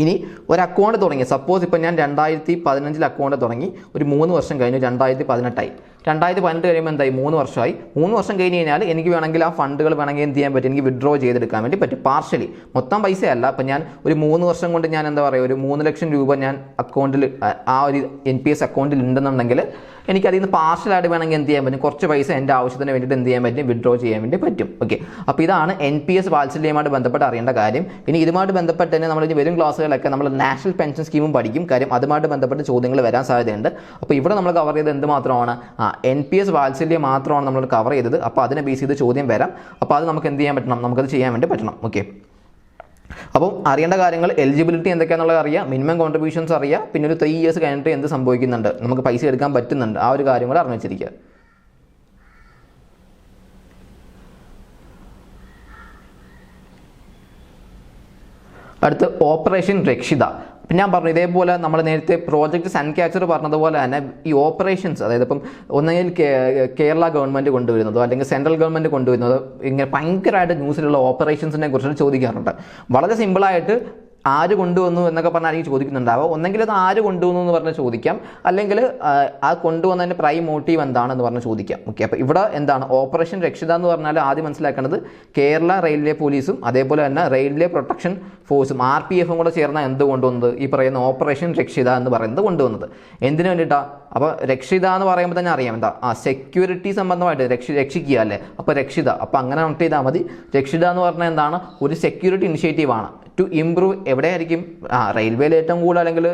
ഇനി ഒരു അക്കൗണ്ട് തുടങ്ങി, സപ്പോസ് ഇപ്പോൾ ഞാൻ 2015 അക്കൗണ്ട് തുടങ്ങി, ഒരു 3 വർഷം കഴിഞ്ഞു, 2018 2018 കഴിയുമ്പോൾ എന്തായി? 3 വർഷമായി. 3 വർഷം കഴിഞ്ഞ് കഴിഞ്ഞാൽ എനിക്ക് വേണമെങ്കിൽ ആ ഫണ്ടുകൾ വേണമെങ്കിൽ എന്ത് ചെയ്യാൻ പറ്റും? എനിക്ക് വിഡ്രോ ചെയ്തെടുക്കാൻ വേണ്ടി പറ്റും, പാർഷ്യലി. മൊത്തം പൈസയല്ല. അപ്പം ഞാൻ ഒരു 3 വർഷം കൊണ്ട് ഞാൻ എന്താ പറയുക, ഒരു 3 ലക്ഷം രൂപ ഞാൻ അക്കൗണ്ടിൽ ആ ഒരു NPS അക്കൗണ്ടിൽ ഉണ്ടെന്നുണ്ടെങ്കിൽ എനിക്ക് അതിൽ നിന്ന് പാർഷ്യലായിട്ട് വേണമെങ്കിൽ എന്ത് ചെയ്യാൻ പറ്റും? കുറച്ച് പൈസ എൻ്റെ ആവശ്യത്തിന് വേണ്ടിയിട്ട് എന്ത് ചെയ്യാൻ പറ്റും? വിഡ്രോ ചെയ്യാൻ വേണ്ടി പറ്റും. ഓക്കെ, അപ്പോൾ ഇതാണ് NPS വാത്സല്യമായിട്ട് ബന്ധപ്പെട്ട് അറിയേണ്ട കാര്യം. ഇനി ഇതുമായിട്ട് ബന്ധപ്പെട്ട് തന്നെ നമ്മൾ വരും ക്ലാസ്സുകളൊക്കെ നമ്മൾ നാഷണൽ പെൻഷൻ സ്കീമും പഠിക്കും. കാര്യം അതുമായിട്ട് ബന്ധപ്പെട്ട് ചോദ്യങ്ങൾ വരാൻ സാധ്യതയുണ്ട്. അപ്പോൾ ഇവിടെ നമ്മൾ കവർ ചെയ്തത് എന്ത് മാത്രമാണ്? NPS വാത്സല്യം മാത്രമാണ് നമ്മൾ കവർ ചെയ്തത്. അപ്പോൾ അതിനെ ബേസ് ചെയ്ത് ചോദ്യം വരാം. അപ്പോൾ അത് നമുക്ക് എന്ത് ചെയ്യാൻ പറ്റണം? നമുക്കത് ചെയ്യാൻ വേണ്ടി പറ്റണം. ഓക്കെ, അപ്പം അറിയേണ്ട കാര്യങ്ങൾ എലിജിബിലിറ്റി എന്തൊക്കെയാണെന്നുള്ളത് അറിയാം, മിനിമം കോൺട്രിബ്യൂഷൻസ് അറിയാം, പിന്നെ ഒരു 3 ഇയേഴ്സ് കഴിഞ്ഞിട്ട് എന്ത് സംഭവിക്കുന്നുണ്ട്, നമുക്ക് പൈസ എടുക്കാൻ പറ്റുന്നുണ്ട്, ആ ഒരു കാര്യം കൂടെ അറിഞ്ഞു വെച്ചിരിക്കുക. അടുത്ത് ഓപ്പറേഷൻ രക്ഷിത. ഞാൻ പറഞ്ഞു ഇതേപോലെ നമ്മൾ നേരത്തെ പ്രോജക്റ്റ് സൺക്യാച്ചർ പറഞ്ഞതുപോലെ തന്നെ ഈ ഓപ്പറേഷൻസ്, അതായത് ഇപ്പം ഒന്നെങ്കിൽ കേരള ഗവൺമെൻറ് കൊണ്ടുവരുന്നതോ അല്ലെങ്കിൽ സെൻട്രൽ ഗവൺമെൻറ് കൊണ്ടുവരുന്നതോ ഇങ്ങനെ ഭയങ്കരമായിട്ട് ന്യൂസിലുള്ള ഓപ്പറേഷൻസിനെ കുറിച്ച് ചോദിക്കാറുണ്ട്. വളരെ സിമ്പിളായിട്ട് ആര് കൊണ്ടുവന്നു എന്നൊക്കെ പറഞ്ഞാൽ ചോദിക്കുന്നുണ്ടാവുക. ഒന്നെങ്കിൽ അത് ആര് കൊണ്ടുവന്നു എന്ന് പറഞ്ഞ് ചോദിക്കാം, അല്ലെങ്കിൽ ആ കൊണ്ടുവന്നതിൻ്റെ പ്രൈം മോട്ടീവ് എന്താണെന്ന് പറഞ്ഞ് ചോദിക്കാം. ഓക്കെ, അപ്പോൾ ഇവിടെ എന്താണ് ഓപ്പറേഷൻ രക്ഷിത എന്ന് പറഞ്ഞാൽ ആദ്യം മനസ്സിലാക്കേണ്ടത് കേരള റെയിൽവേ പോലീസും അതേപോലെ തന്നെ റെയിൽവേ പ്രൊട്ടക്ഷൻ ഫോഴ്സും RPF കൂടെ ചേർന്ന എന്ത് കൊണ്ടുവന്നത്? ഈ പറയുന്ന ഓപ്പറേഷൻ രക്ഷിത എന്ന് പറയുന്നത് കൊണ്ടുവന്നത്. എന്തിനു വേണ്ടിയിട്ടാണ്? അപ്പോൾ രക്ഷിത എന്ന് പറയുമ്പോൾ തന്നെ അറിയാം എന്താ, സെക്യൂരിറ്റി സംബന്ധമായിട്ട് രക്ഷിക്കുക അല്ലേ. അപ്പോൾ രക്ഷിത, അപ്പോൾ അങ്ങനെ നോട്ട് ചെയ്താൽ മതി. രക്ഷിത എന്ന് പറഞ്ഞാൽ എന്താണ്? ഒരു സെക്യൂരിറ്റി ഇനിഷ്യേറ്റീവാണ് ടു ഇംപ്രൂവ്. എവിടെയായിരിക്കും? റെയിൽവേയിൽ ഏറ്റവും കൂടുതൽ അല്ലെങ്കിൽ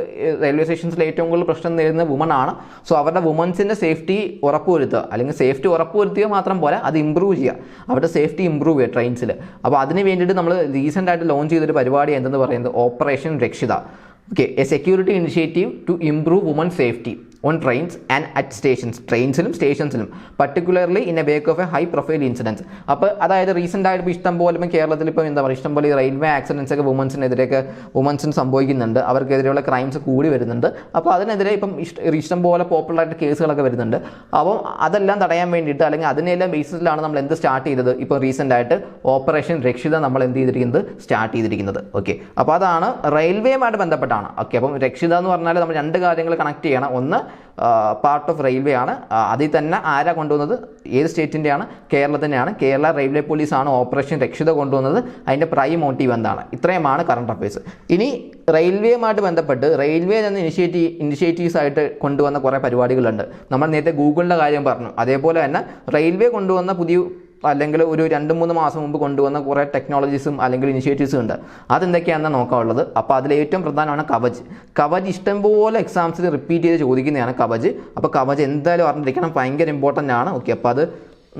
റെയിൽവേ സ്റ്റേഷൻസിൽ ഏറ്റവും കൂടുതൽ പ്രശ്നം നേരിടുന്ന വുമൺ ആണ്. സോ അവരുടെ വുമൻസിൻ്റെ സേഫ്റ്റി ഉറപ്പുവരുത്തുക, അല്ലെങ്കിൽ സേഫ്റ്റി ഉറപ്പുവരുത്തുക മാത്രം പോലെ അത് ഇമ്പ്രൂവ് ചെയ്യുക, അവരുടെ സേഫ്റ്റി ഇമ്പ്രൂവ് ചെയ്യുക ട്രെയിൻസിൽ. അപ്പോൾ അതിന് വേണ്ടിയിട്ട് നമ്മൾ റീസെൻ്റ് ആയിട്ട് ലോഞ്ച് ചെയ്തൊരു പരിപാടി എന്തെന്ന് പറയുന്നത് operation Rakshita. Okay, a security initiative to improve woman safety on trains and at stations, ട്രെയിൻസിലും സ്റ്റേഷൻസിലും, particularly in a wake of a high profile incidence. അപ്പോൾ അതായത് റീസെൻ്റ് ആയിട്ട് ഇപ്പോൾ ഇഷ്ടം പോലെ ഇപ്പം കേരളത്തിൽ ഇപ്പം എന്താ പറയുക, ഇഷ്ടംപോലെ റെയിൽവേ ആക്സിഡൻസ് ഒക്കെ വുമൻസിന് സംഭവിക്കുന്നുണ്ട്, അവർക്കെതിരെയുള്ള ക്രൈംസ് കൂടി വരുന്നുണ്ട്. അപ്പോൾ അതിനെതിരെ ഇപ്പം ഇഷ്ടംപോലെ പോപ്പുലറായിട്ട് കേസുകളൊക്കെ വരുന്നുണ്ട്. അപ്പോൾ അതെല്ലാം തടയാൻ വേണ്ടിയിട്ട് അല്ലെങ്കിൽ അതിനെല്ലാം ബേസിസിലാണ് നമ്മൾ എന്ത് സ്റ്റാർട്ട് ചെയ്തത്? ഇപ്പോൾ റീസെൻ്റ് ആയിട്ട് ഓപ്പറേഷൻ രക്ഷിത നമ്മൾ എന്ത് ചെയ്തിരിക്കുന്നത്? സ്റ്റാർട്ട് ചെയ്തിരിക്കുന്നത്. ഓക്കെ, അപ്പോൾ അതാണ് റെയിൽവേയുമായിട്ട് ബന്ധപ്പെട്ടാണ്. ഓക്കെ, അപ്പം രക്ഷിത എന്ന് പറഞ്ഞാൽ നമ്മൾ 2 കാര്യങ്ങൾ കണക്ട് ചെയ്യണം. ഒന്ന് പാർട്ട് ഓഫ് റെയിൽവേ ആണ്, അതിൽ തന്നെ ആരാ കൊണ്ടുവന്നത്? ഏത് സ്റ്റേറ്റിൻ്റെയാണ്? കേരളത്തിൻ്റെയാണ്. കേരള റെയിൽവേ പോലീസാണ് ഓപ്പറേഷൻ രക്ഷിത കൊണ്ടുവന്നത്. അതിൻ്റെ പ്രൈം മോട്ടീവ് എന്താണ്? ഇത്രയുമാണ് കറണ്ട് അഫയേഴ്സ്. ഇനി റെയിൽവേയുമായിട്ട് ബന്ധപ്പെട്ട് റെയിൽവേ എന്ന ഇനിഷ്യേറ്റീവ്സ് ആയിട്ട് കൊണ്ടുവന്ന കുറേ പരിപാടികളുണ്ട്. നമ്മൾ നേരത്തെ ഗൂഗിളിൻ്റെ കാര്യം പറഞ്ഞു. അതേപോലെ തന്നെ റെയിൽവേ കൊണ്ടുവന്ന പുതിയ അല്ലെങ്കിൽ ഒരു 2-3 മാസം മുമ്പ് കൊണ്ടുവന്ന കുറേ ടെക്നോളജീസും അല്ലെങ്കിൽ ഇനിഷ്യേറ്റീവ്സും ഉണ്ട്. അതെന്തൊക്കെയാണെന്ന് നോക്കാനുള്ളത്. അപ്പോൾ അതിൽ ഏറ്റവും പ്രധാനമാണ് കവച്. ഇഷ്ടംപോലെ എക്സാംസിൽ റിപ്പീറ്റ് ചെയ്ത് ചോദിക്കുന്നതാണ് കവച്. അപ്പോൾ കവച് എന്തായാലും അറിഞ്ഞിരിക്കണം, ഭയങ്കര ഇമ്പോർട്ടൻ്റ് ആണ്. ഓക്കെ, അപ്പോൾ അത്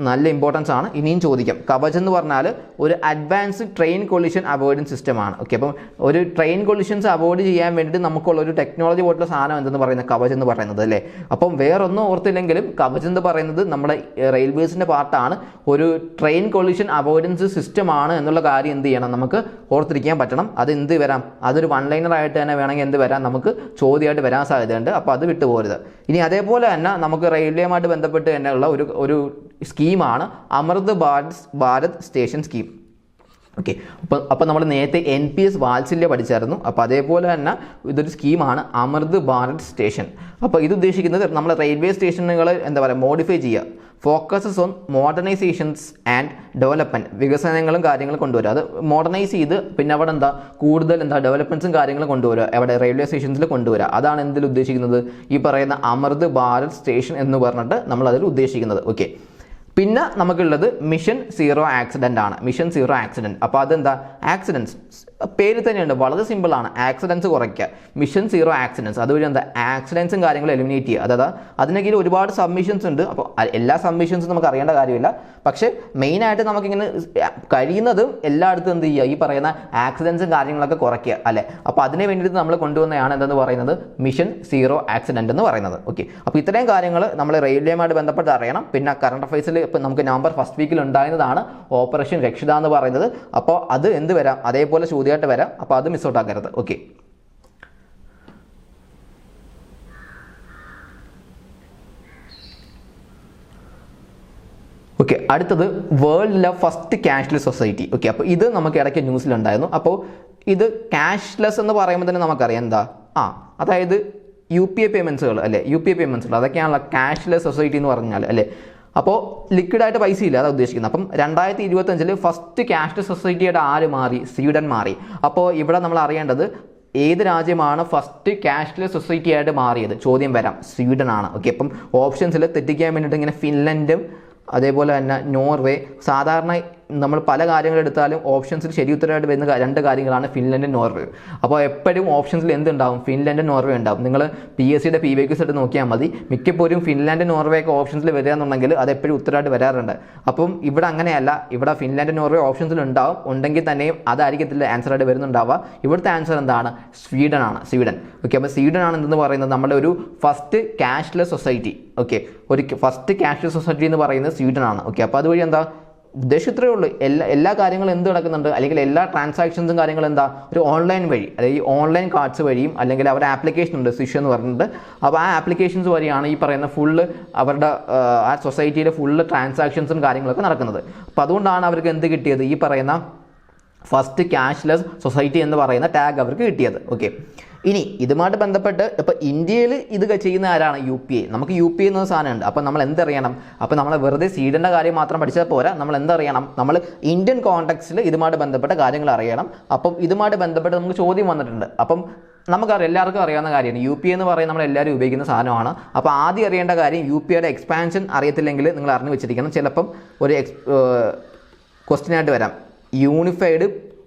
നല്ല ഇമ്പോർട്ടൻസ് ആണ്, ഇനിയും ചോദിക്കാം. കവച് എന്ന് പറഞ്ഞാൽ ഒരു അഡ്വാൻസ്ഡ് ട്രെയിൻ കൊളിഷൻ അവോയ്ഡൻസ് സിസ്റ്റമാണ്. ഓക്കെ, അപ്പം ഒരു ട്രെയിൻ കൊളിഷൻസ് അവോയ്ഡ് ചെയ്യാൻ വേണ്ടിയിട്ട് നമുക്കുള്ള ഒരു ടെക്നോളജി പോലുള്ള സാധനം എന്തെന്ന് പറയുന്നത് കവച് എന്ന് പറയുന്നത് അല്ലേ. അപ്പം വേറൊന്നും ഓർത്തില്ലെങ്കിലും കവച് എന്ന് പറയുന്നത് നമ്മുടെ റെയിൽവേസിൻ്റെ പാർട്ടാണ്, ഒരു ട്രെയിൻ കൊളിഷൻ അവോയ്ഡൻസ് സിസ്റ്റമാണ് എന്നുള്ള കാര്യം എന്ത് ചെയ്യണം, നമുക്ക് ഓർത്തിരിക്കാൻ പറ്റണം. അത് എന്ത് വരാം, അതൊരു വൺ ലൈനർ ആയിട്ട് തന്നെ വേണമെങ്കിൽ എന്ത് വരാം, നമുക്ക് ചോദ്യമായിട്ട് വരാൻ സാധ്യതയുണ്ട്. അപ്പോൾ അത് വിട്ടുപോകരുത്. ഇനി അതേപോലെ തന്നെ നമുക്ക് റെയിൽവേയുമായിട്ട് ബന്ധപ്പെട്ട് തന്നെയുള്ള ഒരു സ്കീമാണ് അമൃത് ഭാരത് സ്റ്റേഷൻ സ്കീം. ഓക്കെ, അപ്പോൾ നമ്മൾ നേരത്തെ NPS വാത്സല്യ പഠിച്ചായിരുന്നു. അപ്പോൾ അതേപോലെ തന്നെ ഇതൊരു സ്കീമാണ് അമൃത് ഭാരത് സ്റ്റേഷൻ. അപ്പോൾ ഇത് ഉദ്ദേശിക്കുന്നത് നമ്മൾ റെയിൽവേ സ്റ്റേഷനുകൾ എന്താ പറയുക മോഡിഫൈ ചെയ്യുക, ഫോക്കസസ് ഓൺ മോഡേണൈസേഷൻസ് ആൻഡ് ഡെവലപ്മെൻറ്റ്, വികസനങ്ങളും കാര്യങ്ങളും കൊണ്ടുവരിക. അത് മോഡേണൈസ് ചെയ്ത് പിന്നെ അവിടെ കൂടുതൽ ഡെവലപ്മെൻറ്റ്സും കാര്യങ്ങളും കൊണ്ടുവരിക, അവിടെ റെയിൽവേ സ്റ്റേഷൻസിൽ കൊണ്ടുവരിക. അതാണ് എന്തിൽ ഉദ്ദേശിക്കുന്നത്, ഈ പറയുന്ന അമൃത് ഭാരത് സ്റ്റേഷൻ എന്ന് പറഞ്ഞിട്ട് നമ്മൾ അതിൽ ഉദ്ദേശിക്കുന്നത്. ഓക്കെ, പിന്നെ നമുക്കുള്ളത് മിഷൻ സീറോ ആക്സിഡൻ്റ് ആണ്. മിഷൻ സീറോ ആക്സിഡൻറ്റ്, അപ്പോൾ അതെന്താ, ആക്സിഡൻസ് പേര് തന്നെയുണ്ട്, വളരെ സിമ്പിളാണ്, ആക്സിഡൻസ് കുറയ്ക്കുക. മിഷൻ സീറോ ആക്സിഡൻസ്, അതുവഴി എന്താ ആക്സിഡൻസും കാര്യങ്ങളും എലിമിനേറ്റ് ചെയ്യുക. അതായത് അതിനൊക്കെ ഒരുപാട് സബ്മിഷൻസ് ഉണ്ട്. അപ്പോൾ എല്ലാ സബ്മിഷൻസും നമുക്ക് അറിയേണ്ട കാര്യമില്ല, പക്ഷേ മെയിനായിട്ട് നമുക്കിങ്ങനെ കഴിയുന്നതും എല്ലായിടത്തും എന്ത് ചെയ്യുക, ഈ പറയുന്ന ആക്സിഡൻസും കാര്യങ്ങളൊക്കെ കുറയ്ക്കുക അല്ലേ. അപ്പോൾ അതിന് വേണ്ടിയിട്ട് നമ്മൾ കൊണ്ടുവന്നതാണ് എന്തെന്ന് പറയുന്നത് മിഷൻ സീറോ ആക്സിഡൻറ്റ് എന്ന് പറയുന്നത്. ഓക്കെ, അപ്പോൾ ഇത്രയും കാര്യങ്ങൾ നമ്മൾ റെയിൽവേയുമായിട്ട് ബന്ധപ്പെട്ട് അറിയണം. പിന്നെ കറണ്ട് അഫയേഴ്സിൽ ഇപ്പോൾ നമുക്ക് നവംബർ 1st വീക്കിൽ ഉണ്ടായിരുന്നതാണ് ഓപ്പറേഷൻ രക്ഷിത എന്ന് പറയുന്നത്. അപ്പോൾ അത് എന്ത് വരാം, അതേപോലെ ചോദ്യമായിട്ട് വരാം. അപ്പോൾ അത് മിസ് ഔട്ട് ആക്കരുത്. ഓക്കെ, ഓക്കെ, അടുത്തത് വേൾഡിലെ ഫസ്റ്റ് ക്യാഷ്ലെസ് സൊസൈറ്റി. ഓക്കെ, അപ്പോൾ ഇത് നമുക്ക് ഇടയ്ക്ക് ന്യൂസിലുണ്ടായിരുന്നു. അപ്പോൾ ഇത് ക്യാഷ്ലെസ് എന്ന് പറയുമ്പോൾ തന്നെ നമുക്കറിയാം എന്താ, അതായത് UPI പേയ്മെൻറ്റ്സുകൾ അല്ലേ, UPI പേയ്മെൻറ്റ്സുകൾ അതൊക്കെയാണല്ലോ ക്യാഷ്ലെസ് സൊസൈറ്റി എന്ന് പറഞ്ഞാൽ അല്ലേ. അപ്പോൾ ലിക്വിഡായിട്ട് പൈസ ഇല്ല, അതാണ് ഉദ്ദേശിക്കുന്നത്. അപ്പം 2025 ഫസ്റ്റ് ക്യാഷ്ലെസ് സൊസൈറ്റിയുടെ ആര് മാറി, സ്വീഡൻ മാറി. അപ്പോൾ ഇവിടെ നമ്മൾ അറിയേണ്ടത് ഏത് രാജ്യമാണ് ഫസ്റ്റ് ക്യാഷ്ലെസ് സൊസൈറ്റി ആയിട്ട് മാറിയത്, ചോദ്യം വരാം, സ്വീഡൻ ആണ്. ഓക്കെ, അപ്പം ഓപ്ഷൻസിൽ തെറ്റിക്കാൻ വേണ്ടിയിട്ട് ഇങ്ങനെ ഫിൻലൻഡും അതേപോലെ തന്നെ നോർവേ. സാധാരണ നമ്മൾ പല കാര്യങ്ങൾ എടുത്താലും ഓപ്ഷൻസിൽ ശരി ഉത്തരമായിട്ട് വരുന്ന 2 കാര്യങ്ങളാണ് ഫിൻലൻഡും നോർവേ. അപ്പോൾ എപ്പോഴും ഓപ്ഷൻസിൽ എന്തുണ്ടാവും, ഫിൻലൻഡും നോർവേ ഉണ്ടാവും. നിങ്ങൾ PSCയുടെ PYQs എടുത്ത് നോക്കിയാൽ മതി, മിക്കപ്പോഴും ഫിൻലാൻഡ് നോർവേ ഒക്കെ ഓപ്ഷൻസിൽ വരിക എന്നുണ്ടെങ്കിൽ അത് എപ്പോഴും ഉത്തരമായിട്ട് വരാറുണ്ട്. അപ്പം ഇവിടെ അങ്ങനെയല്ല, ഇവിടെ ഫിൻലാൻഡ് നോർവേ ഓപ്ഷൻസിൽ ഉണ്ടാവും, ഉണ്ടെങ്കിൽ തന്നെയും അതായിരിക്കത്തില്ല ആൻസറായിട്ട് വരുന്നുണ്ടാവുക. ഇവിടുത്തെ ആൻസർ എന്താണ്, സ്വീഡൻ ആണ്, സ്വീഡൻ. ഓക്കെ, അപ്പോൾ സ്വീഡൻ ആണ് എന്തെന്ന് പറയുന്നത് നമ്മുടെ ഒരു ഫസ്റ്റ് ക്യാഷ്ലെസ് സൊസൈറ്റി. ഓക്കെ, ഒരു ഫസ്റ്റ് ക്യാഷ്ലെസ് സൊസൈറ്റി എന്ന് പറയുന്നത് സ്വീഡൻ ആണ്. ഓക്കെ, അപ്പോൾ അതുവഴി എന്താ ഉദ്ദേശം ഇത്രയേ ഉള്ളൂ, എല്ലാ കാര്യങ്ങളും എന്ത് നടക്കുന്നുണ്ട്, അല്ലെങ്കിൽ എല്ലാ ട്രാൻസാക്ഷൻസും കാര്യങ്ങളും എന്താ ഒരു ഓൺലൈൻ വഴി, അതായത് ഈ ഓൺലൈൻ കാർഡ്സ് വഴിയും അല്ലെങ്കിൽ അവരുടെ ആപ്ലിക്കേഷൻ ഉണ്ട് സ്വിഷ് എന്ന് പറഞ്ഞിട്ട്. അപ്പോൾ ആ ആപ്ലിക്കേഷൻസ് വഴിയാണ് ഈ പറയുന്ന ഫുള്ള് അവരുടെ ആ സൊസൈറ്റിയിലെ ഫുള്ള് ട്രാൻസാക്ഷൻസും കാര്യങ്ങളൊക്കെ നടക്കുന്നത്. അപ്പോൾ അതുകൊണ്ടാണ് അവർക്ക് എന്ത് കിട്ടിയത്, ഈ പറയുന്ന ഫസ്റ്റ് ക്യാഷ്ലെസ് സൊസൈറ്റി എന്ന് പറയുന്ന ടാഗ് അവർക്ക് കിട്ടിയത്. ഓക്കെ, ഇനി ഇതുമായിട്ട് ബന്ധപ്പെട്ട് ഇപ്പോൾ ഇന്ത്യയിൽ ഇത് ചെയ്യുന്ന ആരാണ്, UPI. നമുക്ക് UPI എന്ന സാധനമുണ്ട്. അപ്പോൾ നമ്മൾ എന്തറിയണം, അപ്പോൾ നമ്മൾ വെറുതെ സീഡിൻ്റെ കാര്യം മാത്രം പഠിച്ചാൽ പോരാ, നമ്മൾ എന്തറിയണം, നമ്മൾ ഇന്ത്യൻ കോണ്ടെക്സ്റ്റിൽ ഇതുമായിട്ട് ബന്ധപ്പെട്ട കാര്യങ്ങൾ അറിയണം. അപ്പം ഇതുമായിട്ട് ബന്ധപ്പെട്ട് നമുക്ക് ചോദ്യം വന്നിട്ടുണ്ട്. അപ്പം നമുക്കറിയാം, എല്ലാവർക്കും അറിയാവുന്ന കാര്യമാണ് UPI എന്ന് പറയുന്നത് നമ്മൾ എല്ലാവരും ഉപയോഗിക്കുന്ന സാധനമാണ്. അപ്പോൾ ആദ്യം അറിയേണ്ട കാര്യം UPIയുടെ എക്സ്പാൻഷൻ അറിയത്തില്ലെങ്കിൽ നിങ്ങൾ അറിഞ്ഞു വെച്ചിരിക്കണം. ചിലപ്പം ഒരു ക്വസ്റ്റ്യനായിട്ട് വരാം, യൂണിഫൈഡ്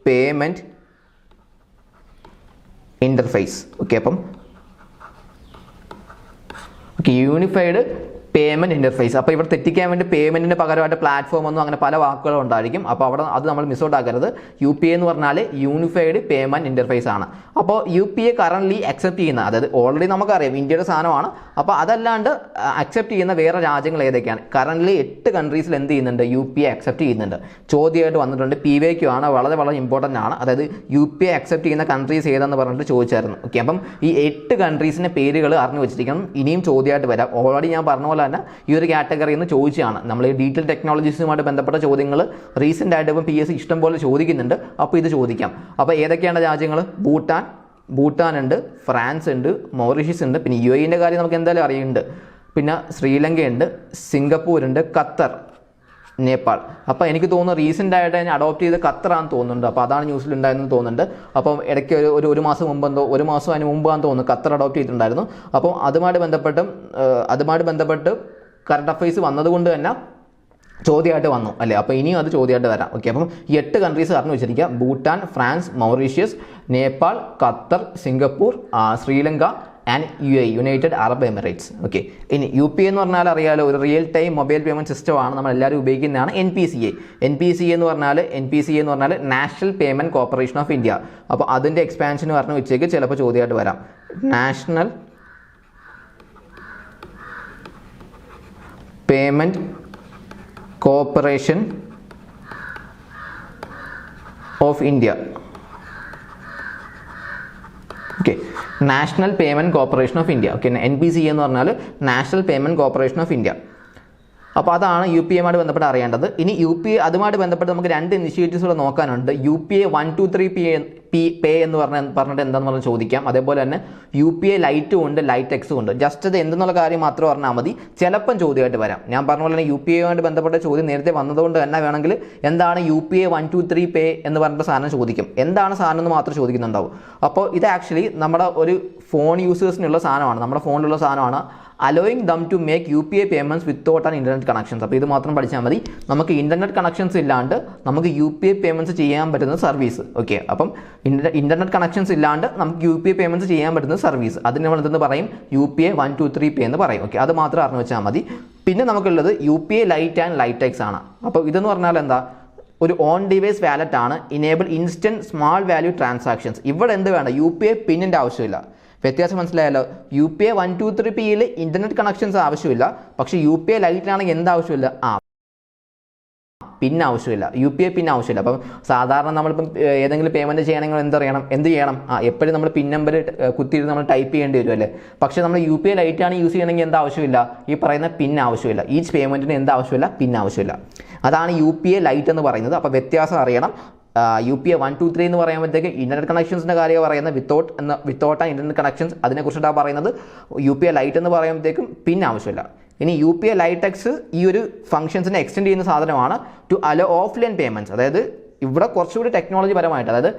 പേയ്മെൻറ്റ് ഇൻ്റർഫേസ്. ഓക്കെ, അപ്പം യൂണിഫൈഡ് പേയ്മെൻറ്റ് ഇൻ്റർഫേസ്. അപ്പോൾ ഇവിടെ തെറ്റിക്കാൻ വേണ്ടി പേയ്മെൻറ്റിന് പകരമായിട്ട് പ്ലാറ്റ്ഫോം ഒന്നും അങ്ങനെ പല വാക്കുകളും ഉണ്ടായിരിക്കും. അപ്പോൾ അവിടെ അത് നമ്മൾ മിസ് ഔട്ട് ആക്കരുത്. UPI എന്ന് പറഞ്ഞാൽ യൂണിഫൈഡ് പേയ്മെൻറ്റ് ഇൻ്റർഫേസ് ആണ്. അപ്പോൾ UPI കറൻ്റ്ലി അക്സെപ്റ്റ് ചെയ്യുന്ന, അതായത് ഓൾറെഡി നമുക്കറിയാം ഇന്ത്യയുടെ സാധനമാണ്. അപ്പോൾ അതല്ലാണ്ട് അക്സെപ്റ്റ് ചെയ്യുന്ന വേറെ രാജ്യങ്ങൾ ഏതൊക്കെയാണ്, കറൻ്റ്ലി 8 കൺട്രീസിൽ എന്ത് ചെയ്യുന്നുണ്ട്, UPI അക്സെപ്റ്റ് ചെയ്യുന്നുണ്ട്. ചോദ്യമായിട്ട് വന്നിട്ടുണ്ട്, PYQ ആണ്, വളരെ വളരെ ഇമ്പോർട്ടൻ്റ് ആണ്. അതായത് UPI അക്സെപ്റ്റ് ചെയ്യുന്ന കൺട്രീസ് ഏതാണെന്ന് പറഞ്ഞിട്ട് ചോദിച്ചായിരുന്നു. ഓക്കെ, അപ്പം ഈ 8 കൺട്രീസിൻ്റെ പേരുകൾ അറിഞ്ഞു വെച്ചിരിക്കണം. ഇനിയും ചോദ്യമായിട്ട് വരാം. ഓൾറെഡി ഞാൻ പറഞ്ഞ പോലെ തന്നെ ഈ ഒരു കാറ്റഗറിയിൽ നിന്ന് ചോദിച്ചാണ്. നമ്മൾ ഈ ഡീറ്റെയിൽ ടെക്നോളജീസുമായിട്ട് ബന്ധപ്പെട്ട ചോദ്യങ്ങൾ റീസെൻ്റ് ആയിട്ട് ഇപ്പം PSC ഇഷ്ടം പോലെ ചോദിക്കുന്നുണ്ട്. അപ്പോൾ ഇത് ചോദിക്കാം. അപ്പോൾ ഏതൊക്കെയാണ് രാജ്യങ്ങൾ, ഭൂട്ടാൻ ഉണ്ട്, ഫ്രാൻസ് ഉണ്ട്, മൗറീഷ്യസ് ഉണ്ട്, പിന്നെ UAE കാര്യം നമുക്ക് എന്തായാലും അറിയുന്നുണ്ട്, പിന്നെ ശ്രീലങ്കയുണ്ട്, സിംഗപ്പൂരുണ്ട്, ഖത്തർ, നേപ്പാൾ. അപ്പോൾ എനിക്ക് തോന്നുന്നു റീസെൻ്റ് ആയിട്ട് ഞാൻ അഡോപ്റ്റ് ചെയ്ത് ഖത്തറാന്ന് തോന്നുന്നുണ്ട്. അപ്പോൾ അതാണ് ന്യൂസിലുണ്ടായെന്ന് തോന്നുന്നുണ്ട്. അപ്പം ഇടയ്ക്ക് ഒരു മാസം മുമ്പെന്തോ, ഒരു മാസം അതിന് മുമ്പാന്ന് തോന്നുന്നു ഖത്തർ അഡോപ്റ്റ് ചെയ്തിട്ടുണ്ടായിരുന്നു. അപ്പോൾ അതുമായിട്ട് ബന്ധപ്പെട്ട് കറണ്ട് അഫയേഴ്സ് വന്നതുകൊണ്ട് തന്നെ ചോദ്യമായിട്ട് വന്നു അല്ലേ. അപ്പോൾ ഇനിയും അത് ചോദ്യമായിട്ട് വരാം. ഓക്കെ, അപ്പം ഈ 8 കൺട്രീസ് അറിഞ്ഞു വെച്ചിരിക്കുക, Bhutan, France, Mauritius, Nepal, Qatar, Singapore, Sri Lanka, and UAE, United Arab Emirates. Okay, ഇനി UPA എന്ന് പറഞ്ഞാൽ അറിയാലോ, ഒരു റിയൽ ടൈം മൊബൈൽ പേയ്മെൻറ്റ് സിസ്റ്റമാണ്, നമ്മൾ എല്ലാവരും ഉപയോഗിക്കുന്നതാണ് NPCA. NPCA എന്ന് പറഞ്ഞാൽ national payment corporation of India. അപ്പോൾ അതിൻ്റെ എക്സ്പാൻഷൻ പറഞ്ഞു വെച്ചേക്ക് ചിലപ്പോൾ ചോദ്യമായിട്ട് വരാം. National payment corporation of India. Okay, national payment corporation of India. Okay, NPCA എന്ന് പറഞ്ഞാൽ national payment corporation of India. അപ്പോൾ അതാണ് UPAയുമായിട്ട് ബന്ധപ്പെട്ട് അറിയേണ്ടത്. ഇനി UPA അതുമായിട്ട് ബന്ധപ്പെട്ട് നമുക്ക് 2 ഇനിഷ്യേറ്റീവ്സ് കൂടെ നോക്കാനുണ്ട്. UPA 123 പേ എന്ന് പറഞ്ഞിട്ട് എന്താണെന്ന് പറഞ്ഞ് ചോദിക്കാം. അതേപോലെ തന്നെ UPA ലൈറ്റും ഉണ്ട്, ലൈറ്റ് എക്സും ഉണ്ട്. ജസ്റ്റ് അത് എന്തെന്നുള്ള കാര്യം മാത്രം പറഞ്ഞാൽ മതി, ചിലപ്പം ചോദ്യമായിട്ട് വരാം. ഞാൻ പറഞ്ഞ പോലെ തന്നെ UPAയുമായിട്ട് ബന്ധപ്പെട്ട ചോദ്യം നേരത്തെ വന്നതുകൊണ്ട് തന്നെ വേണമെങ്കിൽ എന്താണ് UPA 123 പേ എന്ന് പറഞ്ഞിട്ട് സാധനം ചോദിക്കും. എന്താണ് സാധനം എന്ന് മാത്രം ചോദിക്കുന്നുണ്ടാവും. അപ്പോൾ ഇത് ആക്ച്വലി നമ്മുടെ ഒരു ഫോൺ യൂസേഴ്സിനുള്ള സാധനമാണ്, നമ്മുടെ ഫോണിലുള്ള സാധനമാണ്. Allowing them to make UPA payments without an internet connections. അപ്പോൾ ഇത് മാത്രം പഠിച്ചാൽ മതി. നമുക്ക് ഇൻ്റർനെറ്റ് കണക്ഷൻസ് ഇല്ലാണ്ട് നമുക്ക് UPA പേയ്മെൻറ്റ്സ് ചെയ്യാൻ പറ്റുന്ന സർവീസ്. ഓക്കെ, അപ്പം ഇൻ്റർനെറ്റ് കണക്ഷൻസ് ഇല്ലാണ്ട് നമുക്ക് UPA പേയ്മെൻറ്റ്സ് ചെയ്യാൻ പറ്റുന്ന സർവീസ്, അതിന് നമ്മൾ എന്തെന്ന് പറയും? UPA 123 പേ എന്ന് പറയും. ഓക്കെ, അത് മാത്രം അറിഞ്ഞു വെച്ചാൽ മതി. പിന്നെ നമുക്കുള്ളത് UPA light and light X ആണ്. അപ്പോൾ ഇതെന്ന് പറഞ്ഞാൽ എന്താ? ഒരു ഓൺ ഡിവൈസ് വാലറ്റ് ആണ്. Enable instant small value transactions. ഇവിടെ എന്ത് വേണ്ട? UPA പിന്നിൻ്റെ ആവശ്യമില്ല. വ്യത്യാസം മനസ്സിലായല്ലോ? UPA 123 പിയിൽ ഇൻ്റർനെറ്റ് കണക്ഷൻസ് ആവശ്യമില്ല. പക്ഷേ UPA ലൈറ്റിലാണെങ്കിൽ എന്താവശ്യമില്ല? പിൻ ആവശ്യമില്ല, UPA പിൻ ആവശ്യമില്ല. അപ്പം സാധാരണ നമ്മളിപ്പം ഏതെങ്കിലും പേയ്മെൻറ്റ് ചെയ്യണമെങ്കിൽ എന്ത് ചെയ്യണം? എപ്പോഴും നമ്മൾ പിൻ നമ്പർ കുത്തിയിട്ട് നമ്മൾ ടൈപ്പ് ചെയ്യേണ്ടി വരും അല്ലേ? പക്ഷേ നമ്മൾ UPA ലൈറ്റാണ് യൂസ് ചെയ്യണമെങ്കിൽ എന്താ ആവശ്യമില്ല? ഈ പറയുന്ന പിൻ ആവശ്യമില്ല. ഈച്ച് പേയ്മെൻറ്റിന് എന്താ ആവശ്യമില്ല? പിൻ ആവശ്യമില്ല. അതാണ് UPA ലൈറ്റ് എന്ന് പറയുന്നത്. അപ്പോൾ വ്യത്യാസം അറിയണം. UPA 123 എന്ന് പറയുമ്പോഴത്തേക്ക് ഇൻ്റർനെറ്റ് കണക്ഷൻസിൻ്റെ കാര്യമാണ് പറയുന്നത്, വിത്തൗട്ട് ഇൻ്റർനെറ്റ് കണക്ഷൻസ് അതിനെക്കുറിച്ചിട്ടാണ് പറയുന്നത്. UPA ലൈറ്റ് എന്ന് പറയുമ്പോഴത്തേക്കും പിൻ ആവശ്യമില്ല. ഇനി UPA ലൈറ്റ് എക്സ് ഈ ഒരു ഫംഗ്ഷൻസിനെ എക്സ്റ്റെൻഡ് ചെയ്യുന്ന സാധനമാണ് ടു അലോ ഓഫ്ലൈൻ പേയ്മെൻറ്റ്സ്. അതായത് ഇവിടെ കുറച്ചുകൂടി ടെക്നോളജി പരമായിട്ട്, അതായത്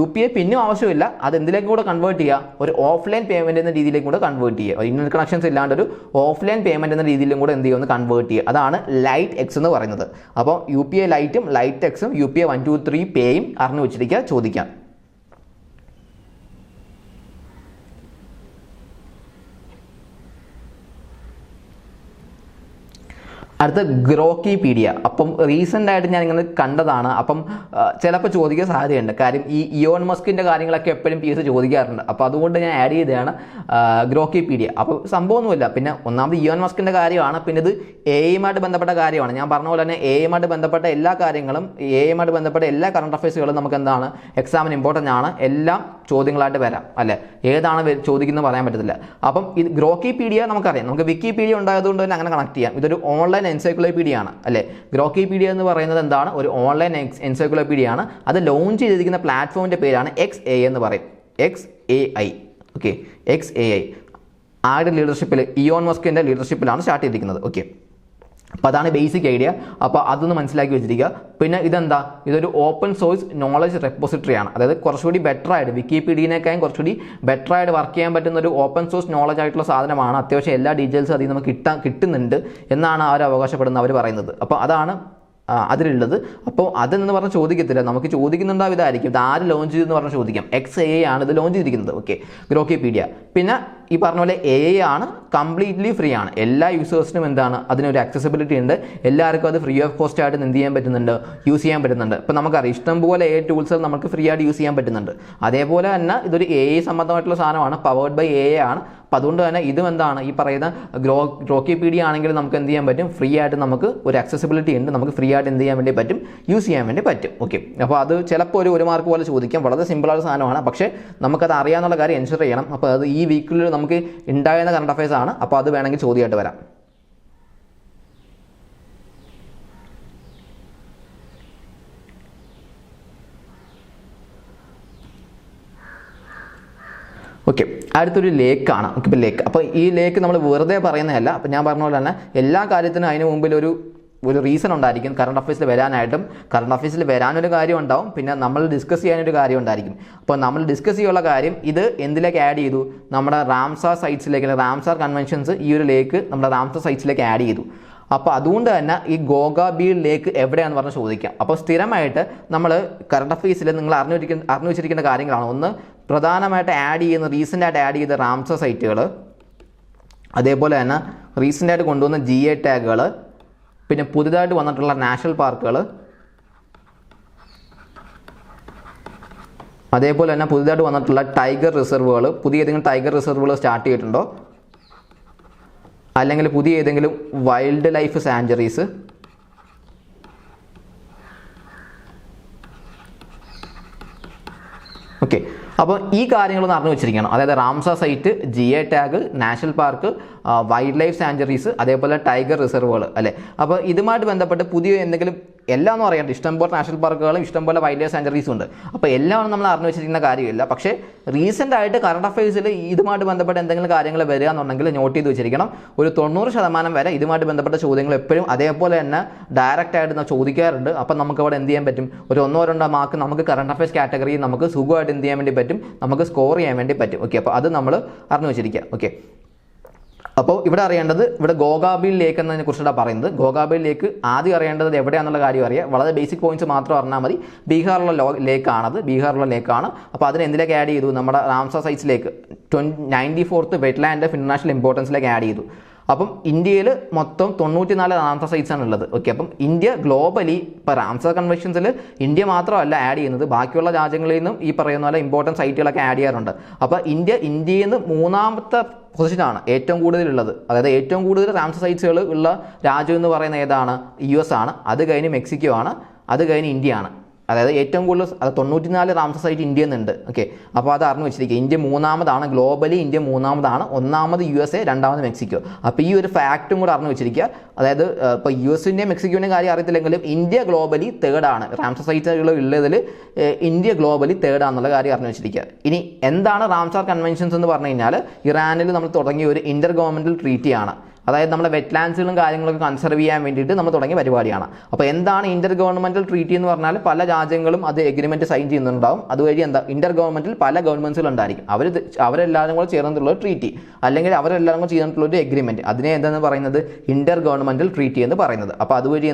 UPA പിന്നും ആവശ്യമില്ല, അത് എന്തിലേക്കും കൂടെ കൺവേർട്ട് ചെയ്യുക? ഒരു ഓഫ്ലൈൻ പേയ്മെൻറ്റ് എന്ന രീതിയിലേക്കും കൂടെ കൺവേർട്ട് ചെയ്യുക. ഇൻ്റർനെറ്റ് കണക്ഷൻസ് ഇല്ലാണ്ട് ഒരു ഓഫ്ലൈൻ പേയ്മെൻറ്റ് എന്ന രീതിയിലും കൂടെ എന്ത് ചെയ്യുമെന്ന് കൺവേർട്ട് ചെയ്യുക. അതാണ് ലൈറ്റ് എക്സ് എന്ന് പറയുന്നത്. അപ്പോൾ UPA ലൈറ്റും ലൈറ്റ് എക്സും UPA 123 പേയും അറിഞ്ഞു വെച്ചിരിക്കുക, ചോദിക്കാം. അടുത്ത ഗ്രോക്കിപീഡിയ. അപ്പം റീസെൻ്റ് ആയിട്ട് ഞാൻ ഇങ്ങനെ കണ്ടതാണ്. അപ്പം ചിലപ്പോൾ ചോദിക്കാൻ സാധ്യതയുണ്ട്. കാര്യം ഈ ഇയോൺ മസ്കിൻ്റെ കാര്യങ്ങളൊക്കെ എപ്പോഴും PS ചോദിക്കാറുണ്ട്. അപ്പോൾ അതുകൊണ്ട് ഞാൻ ആഡ് ചെയ്തതാണ് ഗ്രോക്കിപീഡിയ. അപ്പോൾ സംഭവമൊന്നുമില്ല. പിന്നെ ഒന്നാമത് ഇയോൺ മസ്കിൻ്റെ കാര്യമാണ്. പിന്നെ ഇത് AI-യുമായിട്ട് ബന്ധപ്പെട്ട കാര്യമാണ്. ഞാൻ പറഞ്ഞ പോലെ തന്നെ AI-യുമായിട്ട് ബന്ധപ്പെട്ട എല്ലാ കാര്യങ്ങളും, AI-യുമായിട്ട് ബന്ധപ്പെട്ട എല്ലാ കറണ്ട് അഫയേഴ്സുകളും നമുക്ക് എന്താണ് എക്സാമിന് ഇമ്പോർട്ടൻ്റ് ആണ്. എല്ലാം ചോദ്യങ്ങളായിട്ട് വരാം അല്ലേ? ഏതാണ് ചോദിക്കുന്നത് പറയാൻ പറ്റത്തില്ല. അപ്പം ഇത് ഗ്രോക്കിപീഡിയ നമുക്കറിയാം. നമുക്ക് വിക്കിപീഡിയ ഉണ്ടായതുകൊണ്ട് തന്നെ അങ്ങനെ കണക്ട് ചെയ്യാം. ഇതൊരു ഓൺലൈൻ എൻസൈക്ലോപീഡിയ ആണ് അല്ലേ? ഗ്രോക്കിപീഡിയ എന്ന് പറയുന്നത് എന്താണ്? ഒരു ഓൺലൈൻ എൻസൈക്ലോപീഡിയ ആണ്. അത് ലോഞ്ച് ചെയ്തിരിക്കുന്ന പ്ലാറ്റ്ഫോമിൻ്റെ പേരാണ് XAI എന്ന് പറയും. XAI. ഓക്കെ, XAI ആരുടെ ലീഡർഷിപ്പിൽ? ഇയോൺ മസ്കിൻ്റെ ലീഡർഷിപ്പിലാണ് സ്റ്റാർട്ട് ചെയ്തിരിക്കുന്നത്. ഓക്കെ, അപ്പോൾ അതാണ് ബേസിക് ഐഡിയ. അപ്പോൾ അതൊന്ന് മനസ്സിലാക്കി വെച്ചിരിക്കുക. പിന്നെ ഇതെന്താ? ഇതൊരു ഓപ്പൺ സോഴ്സ് നോളജ് റെപ്പോസിറ്ററി ആണ്. അതായത് കുറച്ചുകൂടി ബെറ്റർ ആയിട്ട്, വിക്കിപീഡിയനേക്കാളും കുറച്ചുകൂടി ബെറ്റർ ആയിട്ട് വർക്ക് ചെയ്യാൻ പറ്റുന്ന ഒരു ഓപ്പൺ സോഴ്സ് നോളജ് ആയിട്ടുള്ള സാധനമാണ്. അത്യാവശ്യം എല്ലാ ഡീറ്റെയിൽസും അതിൽ നമുക്ക് കിട്ടുന്നുണ്ട് എന്നാണ് അവർ അവകാശപ്പെടുന്നത്, അവർ പറയുന്നത്. അപ്പോൾ അതാണ് അതിലുള്ളത്. അപ്പോൾ അതെന്ന് പറഞ്ഞാൽ ചോദിക്കത്തില്ല, നമുക്ക് ചോദിക്കുന്നുണ്ടാവും ഇതായിരിക്കും. ഇത് ആര് ലോഞ്ച് ചെയ്തെന്ന് പറഞ്ഞാൽ ചോദിക്കാം. XAI ആണ് ഇത് ലോഞ്ച് ചെയ്തിരിക്കുന്നത്. ഓക്കെ, ഗ്രോക്കിപീഡിയ. പിന്നെ ഈ പറഞ്ഞ പോലെ AI ആണ്, കംപ്ലീറ്റ്ലി ഫ്രീ ആണ്. എല്ലാ യൂസേഴ്സിനും എന്താണ്? അതിനൊരു അക്സസിബിലിറ്റി ഉണ്ട്. എല്ലാവർക്കും അത് ഫ്രീ ഓഫ് കോസ്റ്റ് ആയിട്ട് എന്ത് ചെയ്യാൻ പറ്റുന്നുണ്ട്? യൂസ് ചെയ്യാൻ പറ്റുന്നുണ്ട്. ഇപ്പോൾ നമുക്കറിയാം ഇഷ്ടംപോലെ AI ടൂൾസ് നമുക്ക് ഫ്രീ ആയിട്ട് യൂസ് ചെയ്യാൻ പറ്റുന്നുണ്ട്. അതേപോലെ തന്നെ ഇതൊരു AI സംബന്ധമായിട്ടുള്ള സാധനമാണ്, പവേർഡ് ബൈ AI ആണ്. അപ്പോൾ അതുകൊണ്ട് തന്നെ ഇതും എന്താണ്? ഈ പറയുന്ന ഗ്രോക്കിപീഡിയ ആണെങ്കിൽ നമുക്ക് എന്ത് ചെയ്യാൻ പറ്റും? ഫ്രീ ആയിട്ട് നമുക്ക് ഒരു അക്സസിബിലിറ്റി ഉണ്ട്. നമുക്ക് ഫ്രീ ആയിട്ട് എന്ത് ചെയ്യാൻ വേണ്ടി പറ്റും? യൂസ് ചെയ്യാൻ വേണ്ടി പറ്റും. ഓക്കെ, അപ്പോൾ അത് ചിലപ്പോൾ ഒരു മാർക്ക് പോലെ ചോദിക്കാം. വളരെ സിമ്പിളായ സാധനമാണ്. പക്ഷേ നമുക്കത് അറിയാവുന്ന കാര്യം എൻഷുർ ചെയ്യണം. അപ്പോൾ അത് ഈ വീക്കിൽ നമുക്ക് ഉണ്ടായിരുന്ന കറണ്ട് അഫയേഴ്സ് ആണ്. അപ്പോൾ അത് വേണമെങ്കിൽ ചോദ്യമായിട്ട് വരാം. ഓക്കെ, അടുത്തൊരു ലേക്കാണ്. ഇപ്പോൾ ലേക്ക്, അപ്പോൾ ഈ ലേക്ക് നമ്മൾ വെറുതെ പറയുന്നതല്ല. അപ്പോൾ ഞാൻ പറഞ്ഞ പോലെ തന്നെ എല്ലാ കാര്യത്തിനും അതിന് മുമ്പിൽ ഒരു റീസൺ ഉണ്ടായിരിക്കും. കറണ്ട് അഫയേഴ്സിൽ വരാനായിട്ടും കറണ്ട് അഫയേഴ്സിൽ വരാനൊരു കാര്യം ഉണ്ടാവും. പിന്നെ നമ്മൾ ഡിസ്കസ് ചെയ്യാനൊരു കാര്യം ഉണ്ടായിരിക്കും. അപ്പോൾ നമ്മൾ ഡിസ്കസ് ചെയ്യാനുള്ള കാര്യം ഇത് എന്തിലേക്ക് ആഡ് ചെയ്തു? നമ്മുടെ റാംസാർ സൈറ്റ്സിലേക്ക്, റാംസാർ കൺവെൻഷൻസ് ഈ ഒരു ലേക്ക് നമ്മുടെ റാംസാർ സൈറ്റ്സിലേക്ക് ആഡ് ചെയ്തു. അപ്പോൾ അതുകൊണ്ട് തന്നെ ഈ ഗോഗാബീൽ ലേക്ക് എവിടെയാണെന്ന് പറഞ്ഞ് ചോദിക്കാം. അപ്പോൾ സ്ഥിരമായിട്ട് നമ്മൾ കറണ്ട് അഫയേഴ്സിൽ നിങ്ങൾ അറിഞ്ഞു വെച്ചിരിക്കുന്ന കാര്യങ്ങളാണ്. ഒന്ന്, പ്രധാനമായിട്ട് റീസെൻ്റ് ആയിട്ട് ആഡ് ചെയ്ത റാംസർ സൈറ്റുകൾ, അതേപോലെ തന്നെ റീസെൻ്റ് ആയിട്ട് കൊണ്ടുവന്ന GI ടാഗുകൾ, പിന്നെ പുതുതായിട്ട് വന്നിട്ടുള്ള നാഷണൽ പാർക്കുകൾ, അതേപോലെ തന്നെ പുതുതായിട്ട് വന്നിട്ടുള്ള ടൈഗർ റിസർവുകൾ, പുതിയ ഏതെങ്കിലും ടൈഗർ റിസർവുകൾ സ്റ്റാർട്ട് ചെയ്തിട്ടുണ്ടോ, അല്ലെങ്കിൽ പുതിയ ഏതെങ്കിലും വൈൽഡ് ലൈഫ് സാഞ്ചുറീസ്, ഓക്കെ. അപ്പോൾ ഈ കാര്യങ്ങളൊന്ന് അറിഞ്ഞു വെച്ചിരിക്കണം. അതായത് Ramsar site, GI tag, national park, wildlife sanctuaries, അതേപോലെ ടൈഗർ റിസർവുകൾ അല്ലേ. അപ്പോൾ ഇതുമായിട്ട് ബന്ധപ്പെട്ട് പുതിയ എന്തെങ്കിലും എല്ലാം ഒന്നും അറിയാണ്ട് ഇഷ്ടംപോലെ നാഷണൽ പാർക്കുകളും ഇഷ്ടംപോലെ വൈൽഡ് ലൈഫ് സാഞ്ചുറീസും ഉണ്ട്. അപ്പോൾ എല്ലാം നമ്മൾ അറിഞ്ഞു വെച്ചിരിക്കുന്ന കാര്യമില്ല. പക്ഷേ റീസെൻ്റ് ആയിട്ട് കറണ്ട് അഫയേഴ്സിൽ ഇതുമായിട്ട് ബന്ധപ്പെട്ട് എന്തെങ്കിലും കാര്യങ്ങൾ വരിക എന്നുണ്ടെങ്കിൽ നോട്ട് ചെയ്ത് വെച്ചിരിക്കണം. ഒരു 90% വരെ ഇതുമായിട്ട് ബന്ധപ്പെട്ട ചോദ്യങ്ങൾ എപ്പോഴും അതേപോലെ തന്നെ ഡയറക്റ്റ് ആയിട്ട് ചോദിക്കാറുണ്ട്. അപ്പം നമുക്ക് അവിടെ എന്ത് ചെയ്യാൻ പറ്റും, ഒരു 1-2 മാർക്ക് നമുക്ക് കറണ്ട് അഫയേഴ്സ് കാറ്റഗറിയിൽ നമുക്ക് സുഖമായിട്ട് എന്ത് ചെയ്യാൻ വേണ്ടി പറ്റും, നമുക്ക് സ്കോർ ചെയ്യാൻ വേണ്ടി പറ്റും. ഓക്കെ, അപ്പോൾ അത് നമ്മൾ അറിഞ്ഞു വെച്ചിരിക്കുക. ഓക്കെ, അപ്പോൾ ഇവിടെ അറിയേണ്ടത്, ഇവിടെ ഗോഗാബിൽ ലേക്ക് എന്നതിനെ കുറിച്ചാണ് പറയുന്നത്. ഗോഗാബിൽ ലേക്ക് ആദ്യം അറിയേണ്ടത് എവിടെയാണെന്നുള്ള കാര്യം അറിയാം. വളരെ ബേസിക് പോയിന്റ്സ് മാത്രം അറിഞ്ഞാൽ മതി. ബീഹാറിലുള്ള ലേക്കാണത്, ബീഹാറിലുള്ള ലേക്കാണ്. അപ്പോൾ അതിന് എന്തിലേക്ക് ആഡ് ചെയ്തു, നമ്മുടെ റാംസർ സൈറ്റ്സിലേക്ക് 94th വെറ്റ്ലാൻഡ് ഓഫ് ഇന്റർനാഷണൽ ഇമ്പോർട്ടൻസിലേക്ക് ആഡ് ചെയ്തു. അപ്പം ഇന്ത്യയിൽ മൊത്തം 94 റാംസർ സൈറ്റ്സ് ആണ് ഉള്ളത്. ഓക്കെ, അപ്പം ഇന്ത്യ ഗ്ലോബലി ഇപ്പോൾ റാംസർ കൺവെൻഷൻസിൽ ഇന്ത്യ മാത്രമല്ല ആഡ് ചെയ്യുന്നത്, ബാക്കിയുള്ള രാജ്യങ്ങളിൽ നിന്നും ഈ പറയുന്ന പോലെ ഇമ്പോർട്ടൻറ്റ് സൈറ്റുകളൊക്കെ ആഡ് ചെയ്യാറുണ്ട്. അപ്പോൾ ഇന്ത്യയിൽ നിന്ന് 3ാമത്തെ പൊസിഷനാണ് ഏറ്റവും കൂടുതലുള്ളത്. അതായത് ഏറ്റവും കൂടുതൽ റാംസർ സൈറ്റ്സുകൾ ഉള്ള രാജ്യം എന്ന് പറയുന്നത് ഏതാണ്, US ആണ്. അത് കഴിഞ്ഞ് മെക്സിക്കോ ആണ്, അത് കഴിഞ്ഞ് ഇന്ത്യ ആണ്. അതായത് ഏറ്റവും കൂടുതൽ 94 റാംസർ സൈറ്റ് ഇന്ത്യയിൽ നിന്നുണ്ട്. ഓക്കെ, അപ്പോൾ അത് അറിഞ്ഞു വെച്ചിരിക്കുക. ഇന്ത്യ 3ാമതാണ്, ഗ്ലോബലി ഇന്ത്യ 3ാമതാണ്. 1ാമത് USA, 2ാമത് മെക്സിക്കോ. അപ്പോൾ ഈ ഒരു ഫാക്റ്റും കൂടെ അറിഞ്ഞു വെച്ചിരിക്കുക. അതായത് ഇപ്പോൾ USൻ്റെയും മെക്സിക്കോൻ്റെയും കാര്യം അറിയത്തില്ലെങ്കിലും ഇന്ത്യ ഗ്ലോബലി 3rd ആണ്. റാംസർ സൈറ്റുകൾ ഉള്ളതിൽ ഇന്ത്യ ഗ്ലോബലി 3rd ആണെന്നുള്ള കാര്യം അറിഞ്ഞു വെച്ചിരിക്കുക. ഇനി എന്താണ് റാംസർ കൺവെൻഷൻസ് എന്ന് പറഞ്ഞു കഴിഞ്ഞാൽ, ഇറാനിൽ നമ്മൾ തുടങ്ങിയ ഒരു ഇന്റർ ഗവൺമെന്റൽ ട്രീറ്റിയാണ്. അതായത് നമ്മുടെ വെറ്റ്ലാൻഡ്സുകളും കാര്യങ്ങളൊക്കെ കൺസർവ് ചെയ്യാൻ വേണ്ടിയിട്ട് നമ്മൾ തുടങ്ങിയ പരിപാടിയാണ്. അപ്പോൾ എന്താണ് ഇന്റർ ഗവൺമെന്റൽ ട്രീറ്റി എന്ന് പറഞ്ഞാൽ, പല രാജ്യങ്ങളും അത് എഗ്രിമെന്റ് സൈൻ ചെയ്യുന്നുണ്ടാവും. അതുവഴി ഇന്റർ ഗവൺമെന്റിൽ പല ഗവൺമെന്റ്സുകൾ ഉണ്ടായിരിക്കും. അവരെല്ലാവരും കൂടെ ചേർന്നിട്ടുള്ള ട്രീറ്റി, അല്ലെങ്കിൽ അവരെല്ലാവരും കൂടെ ചെയ്തിട്ടുള്ള ഒരു എഗ്രിമെന്റ്, അതിനെ എന്തെന്ന് പറയുന്നത് ഇന്റർ ഗവൺമെന്റൽ ട്രീറ്റി എന്ന് പറയുന്നത്. അപ്പോൾ അതുവഴി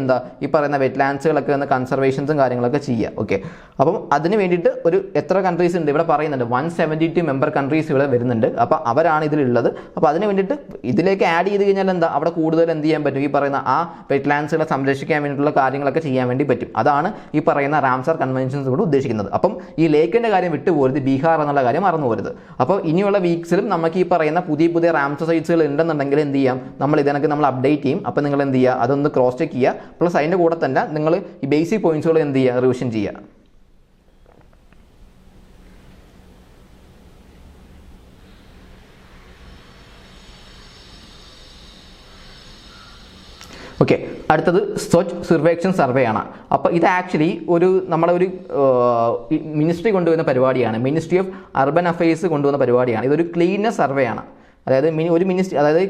ഈ പറയുന്ന വെറ്റ്ലാൻഡ്സുകളൊക്കെ ഒന്ന് കൺസർവേഷൻസും കാര്യങ്ങളൊക്കെ ചെയ്യുക. ഓക്കെ, അപ്പം അതിന് വേണ്ടിയിട്ട് ഒരു എത്ര കൺട്രീസ് ഉണ്ട് ഇവിടെ പറയുന്നുണ്ട്, 172 മെമ്പർ കൺട്രീസ് ഇവിടെ വരുന്നുണ്ട്. അപ്പോൾ അവരാണ് ഇതിലുള്ളത്. അപ്പോൾ അതിന് വേണ്ടിയിട്ട് ഇതിലേക്ക് ആഡ് ചെയ്ത് കഴിഞ്ഞാൽ അവിടെ കൂടുതൽ എന്ത് ചെയ്യാൻ പറ്റും, ഈ പറയുന്ന ആ വെറ്റ്ലാൻഡ്സുകളെ സംരക്ഷിക്കാൻ വേണ്ടിയിട്ടുള്ള കാര്യങ്ങളൊക്കെ ചെയ്യാൻ വേണ്ടി പറ്റും. അതാണ് ഈ പറയുന്ന റാംസർ കൺവെൻഷൻസ് കൊണ്ട് ഉദ്ദേശിക്കുന്നത്. അപ്പം ഈ ലേക്കിന്റെ കാര്യം വിട്ടുപോരുത്, ബീഹാർ എന്നുള്ള കാര്യം മറന്നു പോരുത്. അപ്പോൾ ഇനിയുള്ള വീക്സിലും നമുക്ക് ഈ പറയുന്ന പുതിയ റാംസർ സൈറ്റ്സുകൾ ഉണ്ടെന്നുണ്ടെങ്കിൽ എന്ത് ചെയ്യാം, നമ്മൾ ഇതിനൊക്കെ അപ്ഡേറ്റ് ചെയ്യും. അപ്പോൾ നിങ്ങൾ എന്ത് ചെയ്യുക, അതൊന്ന് ക്രോസ് ചെക്ക് ചെയ്യുക. പ്ലസ് അതിൻ്റെ കൂടെ തന്നെ നിങ്ങൾ ഈ ബേസിക് പോയിന്റ്സുകൾ എന്ത് ചെയ്യുക, റിവിഷൻ ചെയ്യുക. ഓക്കെ, അടുത്തത് സ്വച്ഛ് സർവേക്ഷൻ സർവേ ആണ്. അപ്പോൾ ഇത് ആക്ച്വലി നമ്മുടെ ഒരു മിനിസ്ട്രി കൊണ്ടുവരുന്ന പരിപാടിയാണ്. മിനിസ്ട്രി ഓഫ് അർബൻ അഫയേഴ്സ് കൊണ്ടുവന്ന പരിപാടിയാണ്. ഇതൊരു ക്ലീനസ് സർവേ ആണ്. അതായത് ഒരു മിനിസ്ട്രി, അതായത്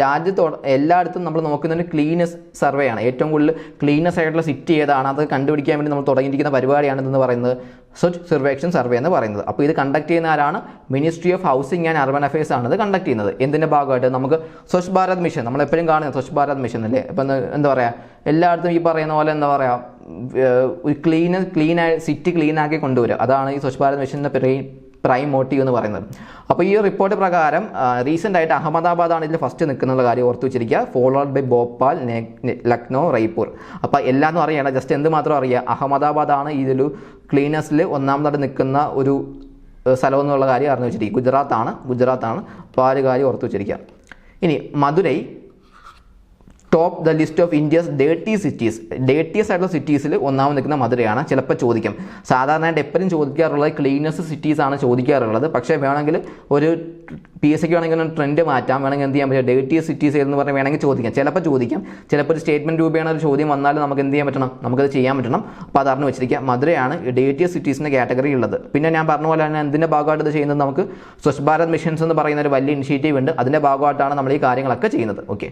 രാജ്യത്തോ എല്ലായിടത്തും നമ്മൾ നോക്കുന്ന ഒരു ക്ലീനസ് സർവേ ആണ്. ഏറ്റവും കൂടുതൽ ക്ലീനസ് ആയിട്ടുള്ള സിറ്റി ഏതാണ്, അത് കണ്ടുപിടിക്കാൻ വേണ്ടി നമ്മൾ തുടങ്ങിയിരിക്കുന്ന പരിപാടിയാണ് ഇതെന്ന് പറയുന്നത് സ്വച്ഛ് സർവേക്ഷൻ സർവേ എന്ന് പറയുന്നത്. അപ്പോൾ ഇത് കണ്ടക്ട് ചെയ്യുന്ന ആരാണ്, ministry of housing and urban affairs ആണ് ഇത് കണ്ടക്ട് ചെയ്യുന്നത്. എന്തിൻ്റെ ഭാഗമായിട്ട് നമുക്ക് സ്വച്ഛ് ഭാരത് മിഷൻ, നമ്മൾ എപ്പോഴും കാണുന്നത് സ്വച്ഛ് ഭാരത് മിഷൻ അല്ലേ. ഇപ്പം എന്താ പറയുക, എല്ലായിടത്തും ഈ പറയുന്ന പോലെ എന്താ പറയുക, ഒരു ക്ലീൻ സിറ്റി ക്ലീൻ ആക്കി കൊണ്ടുവരിക. അതാണ് ഈ സ്വച്ഛ് ഭാരത് മിഷൻ്റെ പ്രൈം മോട്ടീവ് എന്ന് പറയുന്നത്. അപ്പോൾ ഈ റിപ്പോർട്ട് പ്രകാരം റീസെൻ്റ് ആയിട്ട് അഹമ്മദാബാദാണ് ഇതിൽ ഫസ്റ്റ് നിൽക്കുന്ന കാര്യം ഓർത്ത് വെച്ചിരിക്കുക. Followed by Bhopal, Lucknow, Raipur. അപ്പോൾ എല്ലാവരും അറിയണം, ജസ്റ്റ് എന്ത് മാത്രം അറിയുക, അഹമ്മദാബാദാണ് ഇതിൽ ക്ലീനസിൽ ഒന്നാമതായിട്ട് നിൽക്കുന്ന ഒരു സ്ഥലം എന്നുള്ള കാര്യം അറിഞ്ഞു വെച്ചിരിക്കുക. ഗുജറാത്താണ്. അപ്പോൾ ആ ഒരു കാര്യം ഓർത്ത് വെച്ചിരിക്കുക. ഇനി Madurai top the list of India's dirtiest ആയിട്ടുള്ള സിറ്റീസിൽ ഒന്നാമത് നിൽക്കുന്ന മധുരയാണ്. ചിലപ്പോൾ ചോദിക്കും, സാധാരണയായിട്ട് എപ്പോഴും ചോദിക്കാറുള്ളത് ക്ലീനസ്റ്റ് സിറ്റീസ് ആണ് ചോദിക്കാറുള്ളത്. പക്ഷേ വേണമെങ്കിൽ ഒരു PSCക്ക് വേണമെങ്കിൽ ട്രെൻഡ് മാറ്റാം, വേണമെങ്കിൽ എന്ത് ചെയ്യാൻ പറ്റും, ഡേർട്ടിയസ്റ്റ് സിറ്റീസ് എന്ന് പറഞ്ഞാൽ വേണമെങ്കിൽ ചോദിക്കാം. ചിലപ്പോൾ ഒരു സ്റ്റേറ്റ്മെന്റ് രൂപേണ ഒരു ചോദ്യം വന്നാലും നമുക്ക് എന്ത് ചെയ്യാൻ പറ്റണം, നമുക്കത് ചെയ്യാൻ പറ്റണം. അപ്പോൾ അത് അറിഞ്ഞു വെച്ചിരിക്കുക. മധുരയാണ് ഡേർട്ടിയസ്റ്റ് സിറ്റീസിൻ്റെ കാറ്റഗറി ഉള്ളത്. പിന്നെ ഞാൻ പറഞ്ഞ പോലെ തന്നെ എന്തിൻ്റെ ഭാഗമായിട്ട് ഇത് ചെയ്യുന്നത്, നമുക്ക് സ്വച്ഛ് ഭാരത് മിഷൻസ് എന്ന് പറയുന്ന ഒരു വലിയ ഇനിഷ്യേറ്റീവ് ഉണ്ട്. അതിൻ്റെ ഭാഗമായിട്ടാണ് നമ്മൾ ഈ കാര്യങ്ങളൊക്കെ ചെയ്യുന്നത്. ഓക്കെ,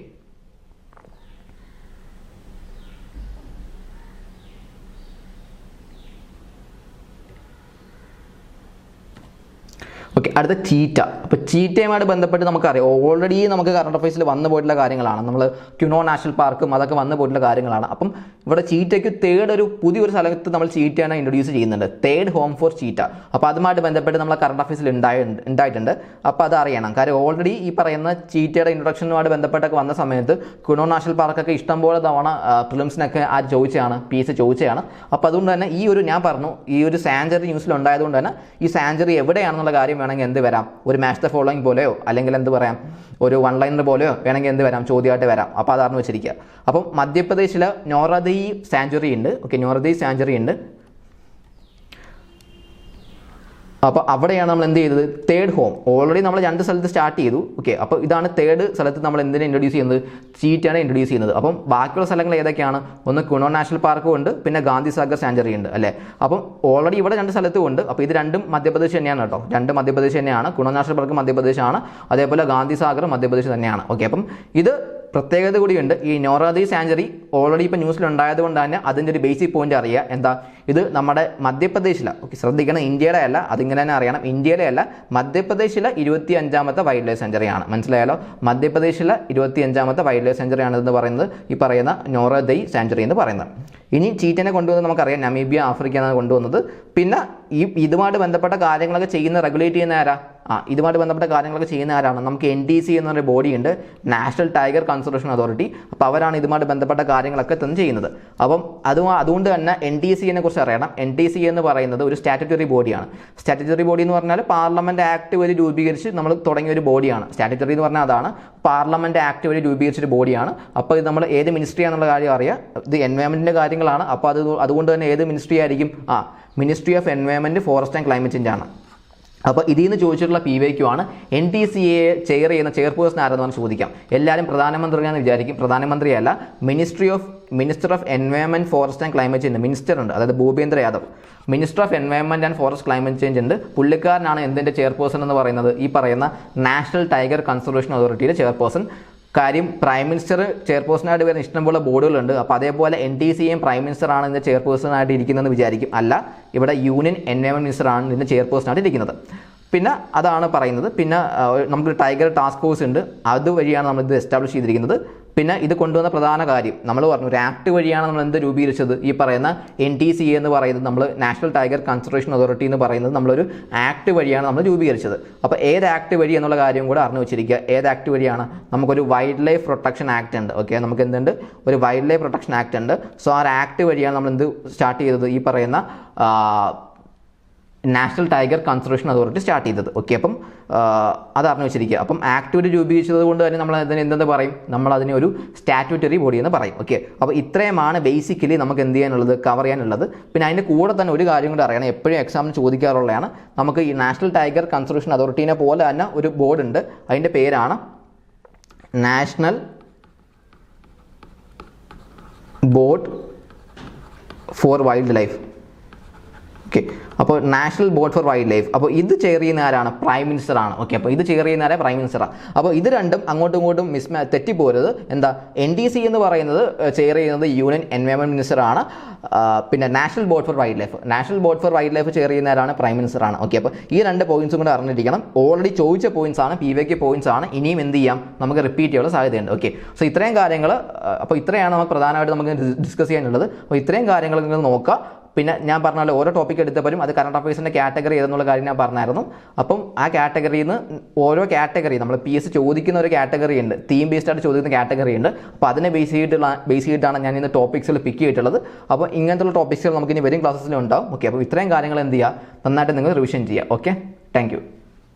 അടുത്ത ചീറ്റ. അപ്പോൾ ചീറ്റയുമായിട്ട് ബന്ധപ്പെട്ട് നമുക്കറിയാം, ഓൾറെഡി നമുക്ക് കറണ്ട് അഫയേഴ്സിൽ വന്നു പോയിട്ടുള്ള കാര്യങ്ങളാണ്. നമ്മൾ ക്യുനോ നാഷണൽ പാർക്കും അതൊക്കെ വന്നു പോയിട്ടുള്ള കാര്യങ്ങളാണ്. അപ്പം ഇവിടെ ചീറ്റയ്ക്ക് ഒരു പുതിയൊരു സ്ഥലത്ത് നമ്മൾ ചീറ്റയാണ് ഇൻട്രൊഡ്യൂസ് ചെയ്യുന്നുണ്ട്, തേർഡ് ഹോം ഫോർ ചീറ്റ. അപ്പോൾ അതുമായിട്ട് ബന്ധപ്പെട്ട് നമ്മളെ കറണ്ട് അഫയേഴ്സിൽ ഉണ്ടായിട്ടുണ്ട്. അപ്പോൾ അത് അറിയണം. കാര്യം ഓൾറെഡി ഈ പറയുന്ന ചീറ്റയുടെ ഇൻട്രൊഡക്ഷനുമായിട്ട് ബന്ധപ്പെട്ടൊക്കെ വന്ന സമയത്ത് കുണോ നാഷണൽ പാർക്കൊക്കെ ഇഷ്ടംപോലെ തവണ പ്രിലിംസിനൊക്കെ ചോദിച്ചതാണ്, പീസ് ചോദിച്ചതാണ്. അപ്പോൾ അതുകൊണ്ട് തന്നെ ഞാൻ പറഞ്ഞു ഈ ഒരു സാഞ്ചുറി ന്യൂസിൽ ഉണ്ടായതുകൊണ്ട് തന്നെ ഈ സാഞ്ചുറി എവിടെയാണെന്നുള്ള കാര്യം വേണമെങ്കിൽ എന്ത് വരാം, ഒരു മാച്ച് ദ ഫോളോയിങ് പോലെയോ അല്ലെങ്കിൽ എന്ത് പറയാം, ഒരു വൺ ലൈനർ പോലെയോ വേണമെങ്കിൽ എന്ത് വരാം, ചോദ്യമായിട്ട് വരാം. അപ്പോൾ അത് അറിഞ്ഞു വെച്ചിരിക്കുക. അപ്പം മധ്യപ്രദേശിലെ നോറദി സാഞ്ചുറി ഉണ്ട്. നോറദി സാഞ്ചുറി ഉണ്ട്. അപ്പോൾ അവിടെയാണ് നമ്മൾ എന്ത് ചെയ്തത്, തേർഡ് ഹോം. ഓൾറെഡി നമ്മൾ 2 സ്ഥലത്ത് സ്റ്റാർട്ട് ചെയ്തു. അപ്പോൾ ഇതാണ് തേർഡ് സ്ഥലത്ത് നമ്മൾ എന്തിനെ ഇൻട്രൊഡ്യൂസ് ചെയ്യുന്നത്, ചീറ്റയാണ് ഇൻട്രൊഡ്യൂസ് ചെയ്യുന്നത്. അപ്പം ബാക്കിയുള്ള സ്ഥലങ്ങൾ ഏതൊക്കെയാണ്, ഒന്ന് കുണോ നാഷണൽ പാർക്കും ഉണ്ട്, പിന്നെ ഗാന്ധി സാഗർ സാഞ്ചുറി ഉണ്ട് അല്ലേ. അപ്പം ഓൾറെഡി ഇവിടെ 2 സ്ഥലത്തും ഉണ്ട്. അപ്പോൾ ഇത് രണ്ടും മധ്യപ്രദേശ് തന്നെയാണ് കേട്ടോ, 2 മധ്യപ്രദേശ് തന്നെയാണ്. കുണോ നാഷണൽ പാർക്ക് മധ്യപ്രദേശാണ്, അതേപോലെ ഗാന്ധി സാഗർ മധ്യപ്രദേശ് തന്നെയാണ്. അപ്പം ഇത് പ്രത്യേകത കൂടിയുണ്ട്. ഈ നോറദി സാഞ്ചുറി ഓൾറെഡി ഇപ്പോൾ ന്യൂസിലുണ്ടായത് കൊണ്ട് തന്നെ അതിൻ്റെ ഒരു ബേസിക് പോയിന്റ് അറിയുക. എന്താ, ഇത് നമ്മുടെ മധ്യപ്രദേശിലാണ്. ശ്രദ്ധിക്കണം, ഇന്ത്യയുടെ അല്ല, അതിങ്ങനെ തന്നെ അറിയണം, ഇന്ത്യയിലെ അല്ല, മധ്യപ്രദേശിലെ 25ാമത്തെ വൈൽഡ് ലൈഫ് സെഞ്ചുറിയാണ്. മനസ്സിലായാലോ, മധ്യപ്രദേശിലെ 25ാമത്തെ വൈൽഡ് ലൈഫ് സെഞ്ചുറിയാണ് എന്ന് പറയുന്നത് ഈ പറയുന്ന നോറദി സാഞ്ചുറി എന്ന് പറയുന്നത്. ഇനി ചീറ്റനെ കൊണ്ടുവന്നത് നമുക്കറിയാം, നമീബിയ, ആഫ്രിക്ക എന്നാണ് കൊണ്ടുവന്നത്. പിന്നെ ഇതുമായിട്ട് ബന്ധപ്പെട്ട കാര്യങ്ങളൊക്കെ റെഗുലേറ്റ് ചെയ്യുന്ന ആരാ, ഇതുമായിട്ട് ബന്ധപ്പെട്ട കാര്യങ്ങളൊക്കെ ചെയ്യുന്ന ആരാണ്, നമുക്ക് NTC എന്ന് പറഞ്ഞ ബോഡി ഉണ്ട്, നാഷണൽ ടൈഗർ കൺസർവേഷൻ അതോറിറ്റി. അപ്പോൾ അവരാണ് ഇതുമായിട്ട് ബന്ധപ്പെട്ട കാര്യങ്ങളൊക്കെ തന്നെ ചെയ്യുന്നത്. അപ്പം അതുകൊണ്ട് തന്നെ NTCയെ കുറിച്ച് അറിയണം. NTC എന്ന് പറയുന്നത് ഒരു സ്റ്റാറ്റ്യൂട്ടറി ബോഡിയാണ്. സ്റ്റാറ്റ്യൂട്ടറി ബോഡി എന്ന് പറഞ്ഞാൽ പാർലമെന്റ് ആക്ട് വഴി രൂപീകരിച്ച് നമ്മൾ തുടങ്ങിയ ഒരു ബോഡിയാണ്. സ്റ്റാറ്റ്യൂട്ടറി എന്ന് പറഞ്ഞാൽ അതാണ്, പാർലമെന്റ് ആക്ട് വഴി രൂപീകരിച്ചൊരു ബോഡിയാണ്. അപ്പോൾ ഇത് നമ്മൾ ഏത് മിനിസ്ട്രി ആണെന്നുള്ള കാര്യം അറിയാം. ഇത് എൻവയോൺമെന്റിന്റെ കാര്യങ്ങളാണ്. അപ്പോൾ അതുകൊണ്ട് തന്നെ ഏത് മിനിസ്ട്രി ആയിരിക്കും, ministry of environment, forest and climate change ആണ്. അപ്പോൾ ഇതിൽ നിന്ന് ചോദിച്ചിട്ടുള്ള PYQ ആണ്. NTCയെ ചെയർപേഴ്സൺ ആരെന്ന് ചോദിക്കാം. എല്ലാവരും പ്രധാനമന്ത്രിയാണെന്ന് വിചാരിക്കും. പ്രധാനമന്ത്രിയല്ല, minister of environment, forest and climate change minister ഉണ്ട്, അതായത് Bhupendra Yadav. Minister of environment and forest climate change ഉണ്ട്. പുള്ളിക്കാരനാണ് എന്തിൻ്റെ ചെയർപേഴ്സൺ എന്ന് പറയുന്നത്, ഈ പറയുന്ന നാഷണൽ ടൈഗർ കൺസർവേഷൻ അതോറിറ്റിയുടെ ചെയർപേഴ്സൺ. കാര്യം പ്രൈം മിനിസ്റ്റർ ചെയർപേഴ്സണായിട്ട് വരുന്ന ഇഷ്ടംപോലെ ബോർഡുകളുണ്ട്. അപ്പോൾ അതേപോലെ NTCയും പ്രൈം മിനിസ്റ്ററാണ് ഇതിൻ്റെ ചെയർപേഴ്സണായിട്ട് ഇരിക്കുന്നതെന്ന് വിചാരിക്കും. അല്ല, ഇവിടെ യൂണിയൻ എൻവയോൺമെന്റ് മിനിസ്റ്ററാണ് ഇതിൻ്റെ ചെയർപേഴ്സണായിട്ട് ഇരിക്കുന്നത്. പിന്നെ അതാണ് പറയുന്നത്. പിന്നെ നമുക്ക് ടൈഗർ ടാസ്ക് ഫോഴ്സ് ഉണ്ട്, അതുവഴിയാണ് നമ്മൾ ഇത് എസ്റ്റാബ്ലിഷ് ചെയ്തിരിക്കുന്നത്. പിന്നെ ഇത് കൊണ്ടുവന്ന പ്രധാന കാര്യം നമ്മൾ പറഞ്ഞു, ഒരു ആക്ട് വഴിയാണ് നമ്മൾ എന്ത് രൂപീകരിച്ചത്, ഈ പറയുന്ന NTC എന്ന് പറയുന്നത്, നമ്മൾ നാഷണൽ ടൈഗർ കൺസർവേഷൻ അതോറിറ്റി എന്ന് പറയുന്നത് നമ്മളൊരു ആക്ട് വഴിയാണ് നമ്മൾ രൂപീകരിച്ചത്. അപ്പോൾ ഏത് ആക്ട് വഴി എന്നുള്ള കാര്യം കൂടെ അറിഞ്ഞു വെച്ചിരിക്കുക. ഏത് ആക്ട് വഴിയാണ്, നമുക്കൊരു വൈൽഡ് ലൈഫ് പ്രൊട്ടക്ഷൻ ആക്ട് ഉണ്ട്. നമുക്ക് എന്തുണ്ട്, ഒരു വൈൽഡ് ലൈഫ് പ്രൊട്ടക്ഷൻ ആക്ട് ഉണ്ട്. സോ ആ ആക്ട് വഴിയാണ് നമ്മൾ എന്ത് സ്റ്റാർട്ട് ചെയ്തത്, ഈ പറയുന്ന national tiger conservation authority start ചെയ്തത്. അപ്പം അത് അറിഞ്ഞു വെച്ചിരിക്കുക. അപ്പം ആക്ട് വഴി രൂപീകരിച്ചത് കൊണ്ട് തന്നെ നമ്മൾ അതിന് എന്തെന്ന് പറയും, നമ്മൾ അതിനെ ഒരു സ്റ്റാറ്റ്യൂട്ടറി ബോഡി എന്ന് പറയും. അപ്പോൾ ഇത്രയുമാണ് ബേസിക്കലി നമുക്ക് എന്ത് ചെയ്യാനുള്ളത്, കവർ ചെയ്യാനുള്ളത്. പിന്നെ അതിൻ്റെ കൂടെ തന്നെ ഒരു കാര്യം കൂടെ അറിയണം, എപ്പോഴും എക്സാമിന് ചോദിക്കാറുള്ളതാണ്. നമുക്ക് ഈ നാഷണൽ ടൈഗർ കൺസർവേഷൻ അതോറിറ്റീനെ പോലെ തന്നെ ഒരു ബോർഡ് ഉണ്ട്, അതിൻ്റെ പേരാണ് national board for wildlife. അപ്പോൾ national board for wildlife. അപ്പോൾ ഇത് ചെയർ ചെയ്യുന്ന ആരാണ്, പ്രൈം മിനിസ്റ്റർ ആണ്. അപ്പോൾ ഇത് ചെയർ ചെയ്യുന്ന ആരാ, പ്രൈം മിനിസ്റ്ററാണ്. അപ്പോൾ ഇത് രണ്ടും അങ്ങോട്ടും ഇങ്ങോട്ടും തെറ്റിപ്പോരുത്. എന്താ, NTC എന്ന് പറയുന്നത് ചെയർ ചെയ്യുന്നത് യൂണിയൻ എൻവയോൺമെന്റ് മിനിസ്റ്റർ ആണ്. പിന്നെ national board for wild life chair ചെയ്യുന്ന ആരാണ്, പ്രൈം മിനിസ്റ്റർ ആണ്. അപ്പോൾ ഈ 2 പോയിന്റ്സും കൂടെ അറിഞ്ഞിരിക്കണം. ഓൾറെഡി ചോദിച്ച പോയിന്റ്സ് ആണ്, PYQ പോയിന്റ്സ് ആണ്. ഇനിയും എന്ത് ചെയ്യാം, നമുക്ക് റിപ്പീറ്റ് ചെയ്യാനുള്ള സാധ്യതയുണ്ട്. സോ ഇത്രയും കാര്യങ്ങൾ, അപ്പോൾ ഇത്രയാണ് നമുക്ക് പ്രധാനമായിട്ട് നമുക്ക് ഡിസ്കസ് ചെയ്യാനുള്ളത്. അപ്പോൾ ഇത്രയും കാര്യങ്ങൾ നിങ്ങൾ നോക്കുക. പിന്നെ ഞാൻ പറഞ്ഞ ഓരോ ടോപ്പിക് എടുത്തപ്പോഴും അത് കറണ്ട് അഫയേഴ്സിൻ്റെ കാറ്റഗറി ഏതെന്നുള്ള കാര്യം ഞാൻ പറഞ്ഞായിരുന്നു. അപ്പം ആ കാറ്റഗറിയിൽ നിന്ന് ഓരോ കാറ്റഗറി നമ്മൾ PS ചോദിക്കുന്ന ഒരു കാറ്റഗറി ഉണ്ട്, തീം ബേസ്ഡ് ആയിട്ട് ചോദിക്കുന്ന കാറ്റഗറി ഉണ്ട്. അപ്പോൾ അതിനെ ബേസ് ചെയ്തിട്ടാണ് ഞാൻ ഇന്ന് ടോപ്പിക്സിൽ പിക്ക് ചെയ്തിട്ടുള്ളത്. അപ്പോൾ ഇങ്ങനത്തെ ടോപ്പിക്സുകൾ നമുക്ക് ഇനി വരും ക്ലാസ്സിലും ഉണ്ടാവും. അപ്പോൾ ഇത്രയും കാര്യങ്ങൾ എന്ത് ചെയ്യുക, നന്നായിട്ട് നിങ്ങൾ റിവിഷൻ ചെയ്യുക. Thank you.